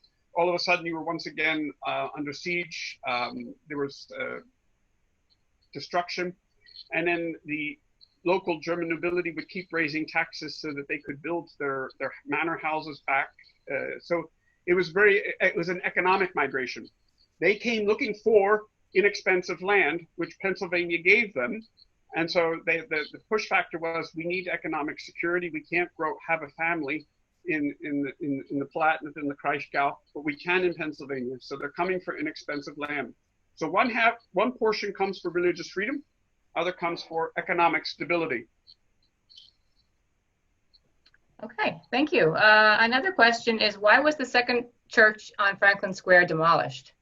you were once again under siege. There was destruction, and then the local German nobility would keep raising taxes so that they could build their manor houses back. So it was an economic migration. They came looking for inexpensive land, which Pennsylvania gave them. And so the push factor was, we need economic security. We can't have a family in the Palatinate and the Kraichgau, but we can in Pennsylvania. So they're coming for inexpensive land. So one portion comes for religious freedom, other comes for economic stability.
Okay, thank you. Another question is, why was the second church on Franklin Square demolished?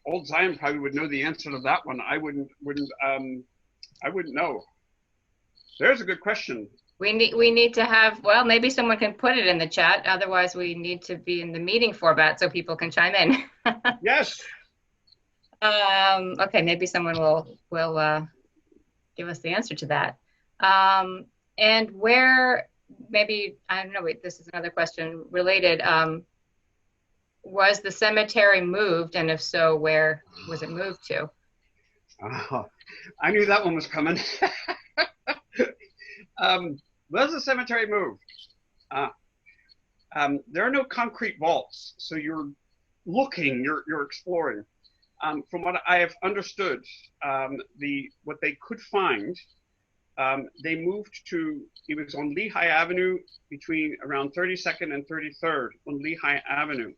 Old Zion probably would know the answer to that one. I wouldn't know. There's a good question.
We need to have, well, maybe someone can put it in the chat. Otherwise, we need to be in the meeting format so people can chime in.
Yes.
Okay, maybe someone will give us the answer to that. And where, maybe, I don't know, wait, this is another question related. Was the cemetery moved, and if so, where was it moved to?
Oh, I knew that one was coming. Was the cemetery moved? There are no concrete vaults, so you're looking, you're exploring. From what I have understood, what they could find, they moved to, it was on Lehigh Avenue between around 32nd and 33rd on Lehigh Avenue.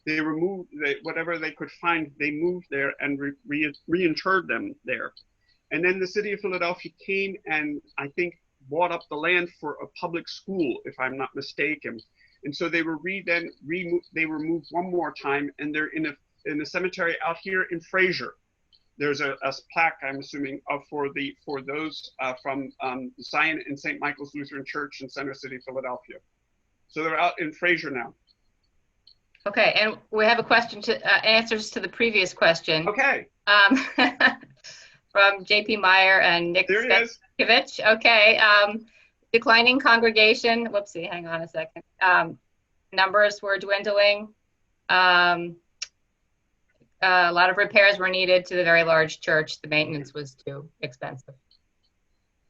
They removed whatever they could find, they moved there and reinterred them there. And then the city of Philadelphia came and I think bought up the land for a public school, if I'm not mistaken. And so they were moved one more time, and they're in a cemetery out here in Fraser. There's a plaque, I'm assuming, for those from Zion and St. Michael's Lutheran Church in Center City, Philadelphia. So they're out in Fraser now.
Okay, and we have a question to answers to the previous question.
Okay.
From J.P. Meyer and Nick Stetkovich. Okay. Declining congregation. Whoopsie, hang on a second. Numbers were dwindling. A lot of repairs were needed to the very large church. The maintenance was too expensive.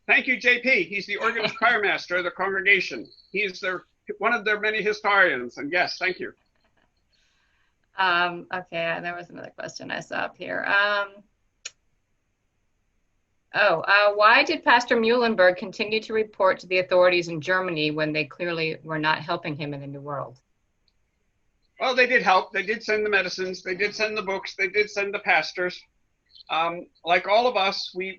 Thank you, JP. He's the organist choir master of the congregation. He is one of their many historians. And yes, thank you.
Okay, there was another question I saw up here. Why did Pastor Muhlenberg continue to report to the authorities in Germany when they clearly were not helping him in the New World?
Well, they did help. They did send the medicines. They did send the books. They did send the pastors. Like all of us, we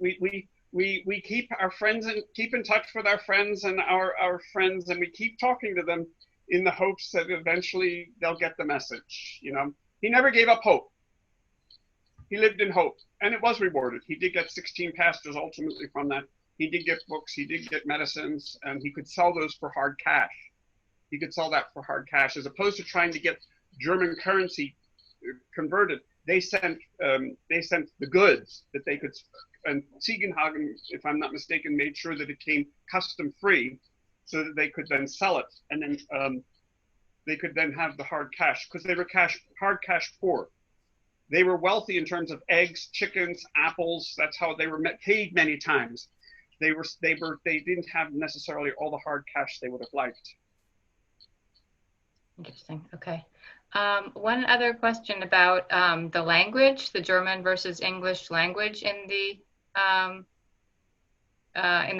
keep our friends and keep in touch with our friends and our friends, and we keep talking to them in the hopes that eventually they'll get the message. You know, he never gave up hope. He lived in hope, and it was rewarded. He did get 16 pastors ultimately from that. He did get books, he did get medicines, and he could sell those for hard cash. He could sell that for hard cash, as opposed to trying to get German currency converted. They sent the goods that they could, and Ziegenhagen, if I'm not mistaken, made sure that it came custom free, so that they could then sell it, and then they could then have the hard cash, because they were hard cash poor. They were wealthy in terms of eggs, chickens, apples. That's how they were paid many times. They didn't have necessarily all the hard cash they would have liked.
Interesting. Okay. One other question about the language, the German versus English language in the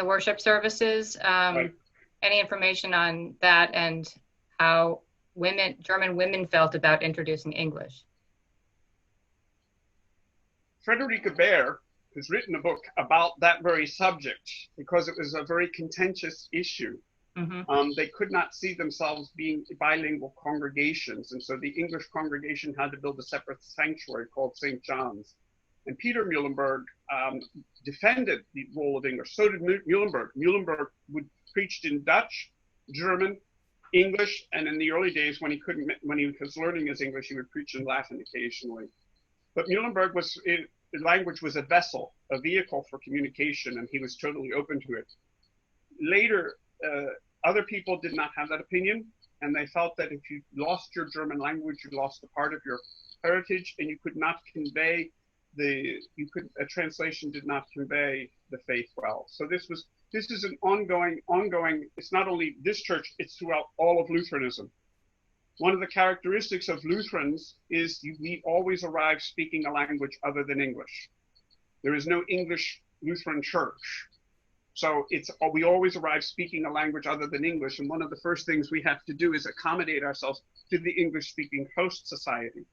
worship services.
Right.
Any information on that and how German women felt about introducing English?
Friederike Bär has written a book about that very subject because it was a very contentious issue. Mm-hmm. They could not see themselves being bilingual congregations, and so the English congregation had to build a separate sanctuary called St. John's. And Peter Muhlenberg defended the role of English. So did Muhlenberg. Muhlenberg preached in Dutch, German, English, and in the early days when he was learning his English, he would preach in Latin occasionally. But Muhlenberg the language was a vessel, a vehicle for communication, and he was totally open to it. Later, other people did not have that opinion, and they felt that if you lost your German language, you lost a part of your heritage, and you could not convey a translation did not convey the faith well. So this is an ongoing, it's not only this church, it's throughout all of Lutheranism. One of the characteristics of Lutherans is we always arrive speaking a language other than English. There is no English Lutheran church. So we always arrive speaking a language other than English. And one of the first things we have to do is accommodate ourselves to the English-speaking host society.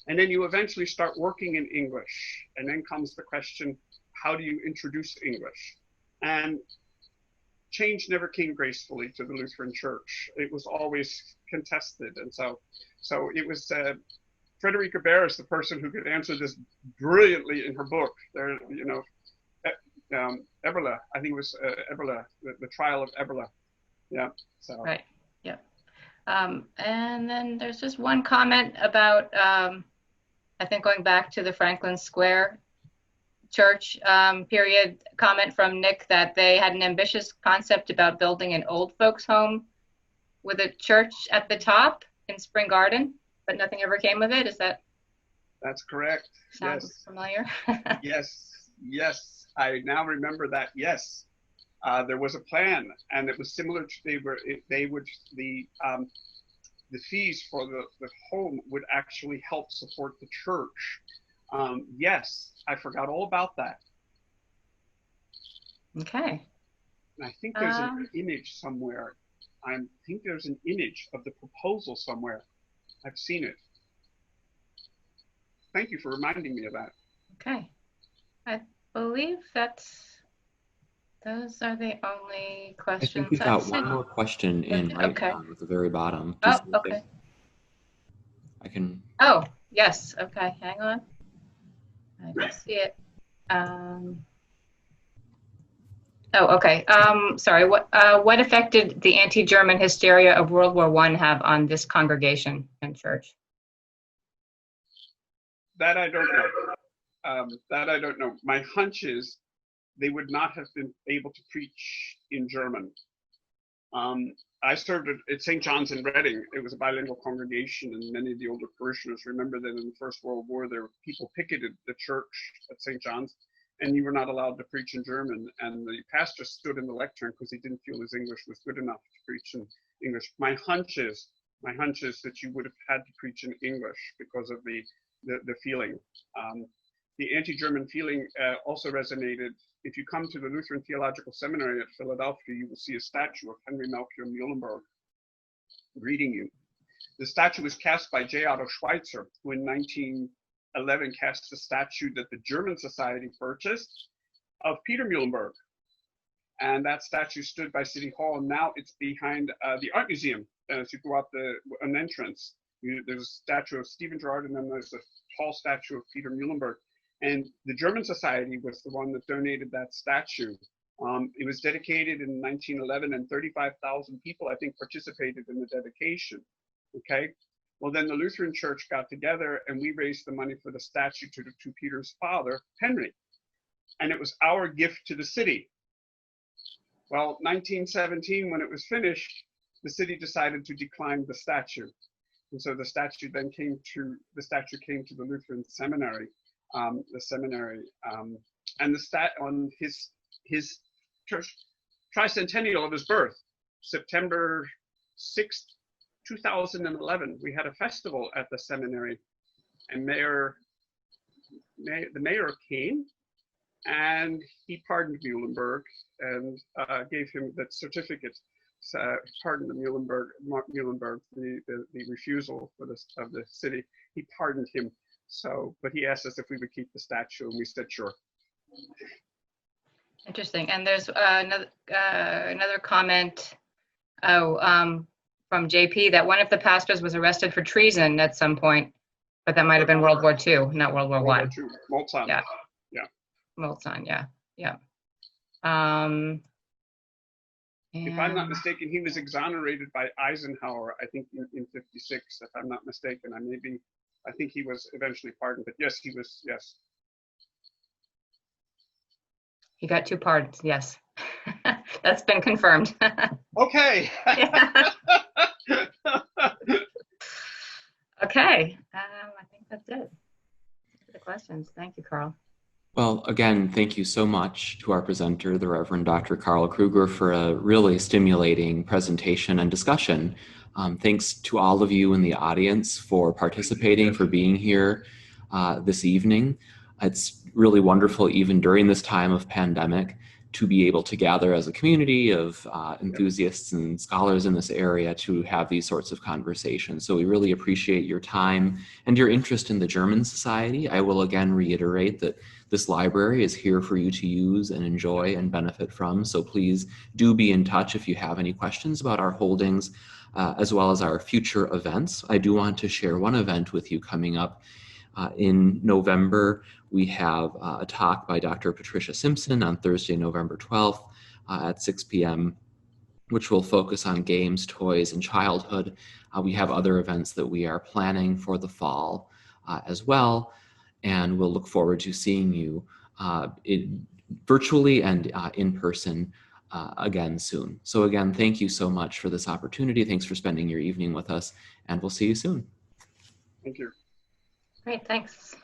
And then you eventually start working in English. And then comes the question, how do you introduce English? And change never came gracefully to the Lutheran Church. It was always contested. And so it was Frederica Baer is the person who could answer this brilliantly in her book. Eberle, I think it was Eberle, the trial of Eberle. Yeah. So.
Right. Yeah. And then there's just one comment about, I think going back to the Franklin Square Church period, comment from Nick that they had an ambitious concept about building an old folks home with a church at the top in Spring Garden, but nothing ever came of it. Is that?
That's correct.
Sounds familiar.
Yes. I now remember that. Yes, there was a plan, and it was similar to the fees for the home would actually help support the church. Yes, I forgot all about that.
Okay.
And I think there's an image somewhere. I think there's an image of the proposal somewhere. I've seen it. Thank you for reminding me of that.
Okay. I believe those are the only questions.
I think we've got one more question in right now at the very bottom.
Oh, okay.
I can.
Oh, yes. Okay, hang on. I can see it. Oh, okay. Sorry. What effect did the anti-German hysteria of World War I have on this congregation and church?
That I don't know. My hunch is they would not have been able to preach in German. I served at St. John's in Reading. It was a bilingual congregation, and many of the older parishioners remember that in the First World War, there were people picketed the church at St. John's, and you were not allowed to preach in German. And the pastor stood in the lectern because he didn't feel his English was good enough to preach in English. My hunch is that you would have had to preach in English because of the feeling. The anti-German feeling also resonated. If you come to the Lutheran Theological Seminary at Philadelphia, you will see a statue of Henry Melchior Muhlenberg greeting you. The statue was cast by J. Otto Schweitzer, who in 1911 cast a statue that the German Society purchased of Peter Muhlenberg. And that statue stood by City Hall, and now it's behind the Art Museum. As you go out an entrance, there's a statue of Stephen Gerrard, and then there's a tall statue of Peter Muhlenberg. And the German Society was the one that donated that statue. It was dedicated in 1911, and 35,000 people, I think, participated in the dedication. Okay. Well, then the Lutheran Church got together, and we raised the money for the statue to Peter's father, Henry. And it was our gift to the city. Well, 1917, when it was finished, the city decided to decline the statue. And so the statue came to the Lutheran seminary. And on his tricentennial of his birth, September 6th, 2011, we had a festival at the seminary, and the mayor came, and he pardoned Muhlenberg and gave him that certificate. Pardoned Muhlenberg, the refusal of the city. He pardoned him. So, but he asked us if we would keep the statue, and we said sure.
Interesting. And there's another comment from JP that one of the pastors was arrested for treason at some point, but that might have been World War II, not World War I.
Molzahn.
Yeah.
Yeah.
Molzahn. Yeah. Yeah.
If I'm not mistaken, he was exonerated by Eisenhower, I think in 56, if I'm not mistaken. I think he was eventually pardoned, but yes, he was, yes.
He got 2 pardons, yes. That's been confirmed.
Okay.
Okay, I think that's it for the questions. Thank you, Karl.
Well, again, thank you so much to our presenter, the Reverend Dr. Karl Krueger, for a really stimulating presentation and discussion. Thanks to all of you in the audience for participating, for being here this evening. It's really wonderful, even during this time of pandemic, to be able to gather as a community of enthusiasts and scholars in this area to have these sorts of conversations. So we really appreciate your time and your interest in the German Society. I will again reiterate that this library is here for you to use and enjoy and benefit from. So please do be in touch if you have any questions about our holdings, as well as our future events. I do want to share one event with you coming up. In November, we have a talk by Dr. Patricia Simpson on Thursday, November 12th at 6 p.m., which will focus on games, toys, and childhood. We have other events that we are planning for the fall as well, and we'll look forward to seeing you virtually and in person again soon. So again, thank you so much for this opportunity. Thanks for spending your evening with us, and we'll see you soon.
Thank you.
Great, thanks.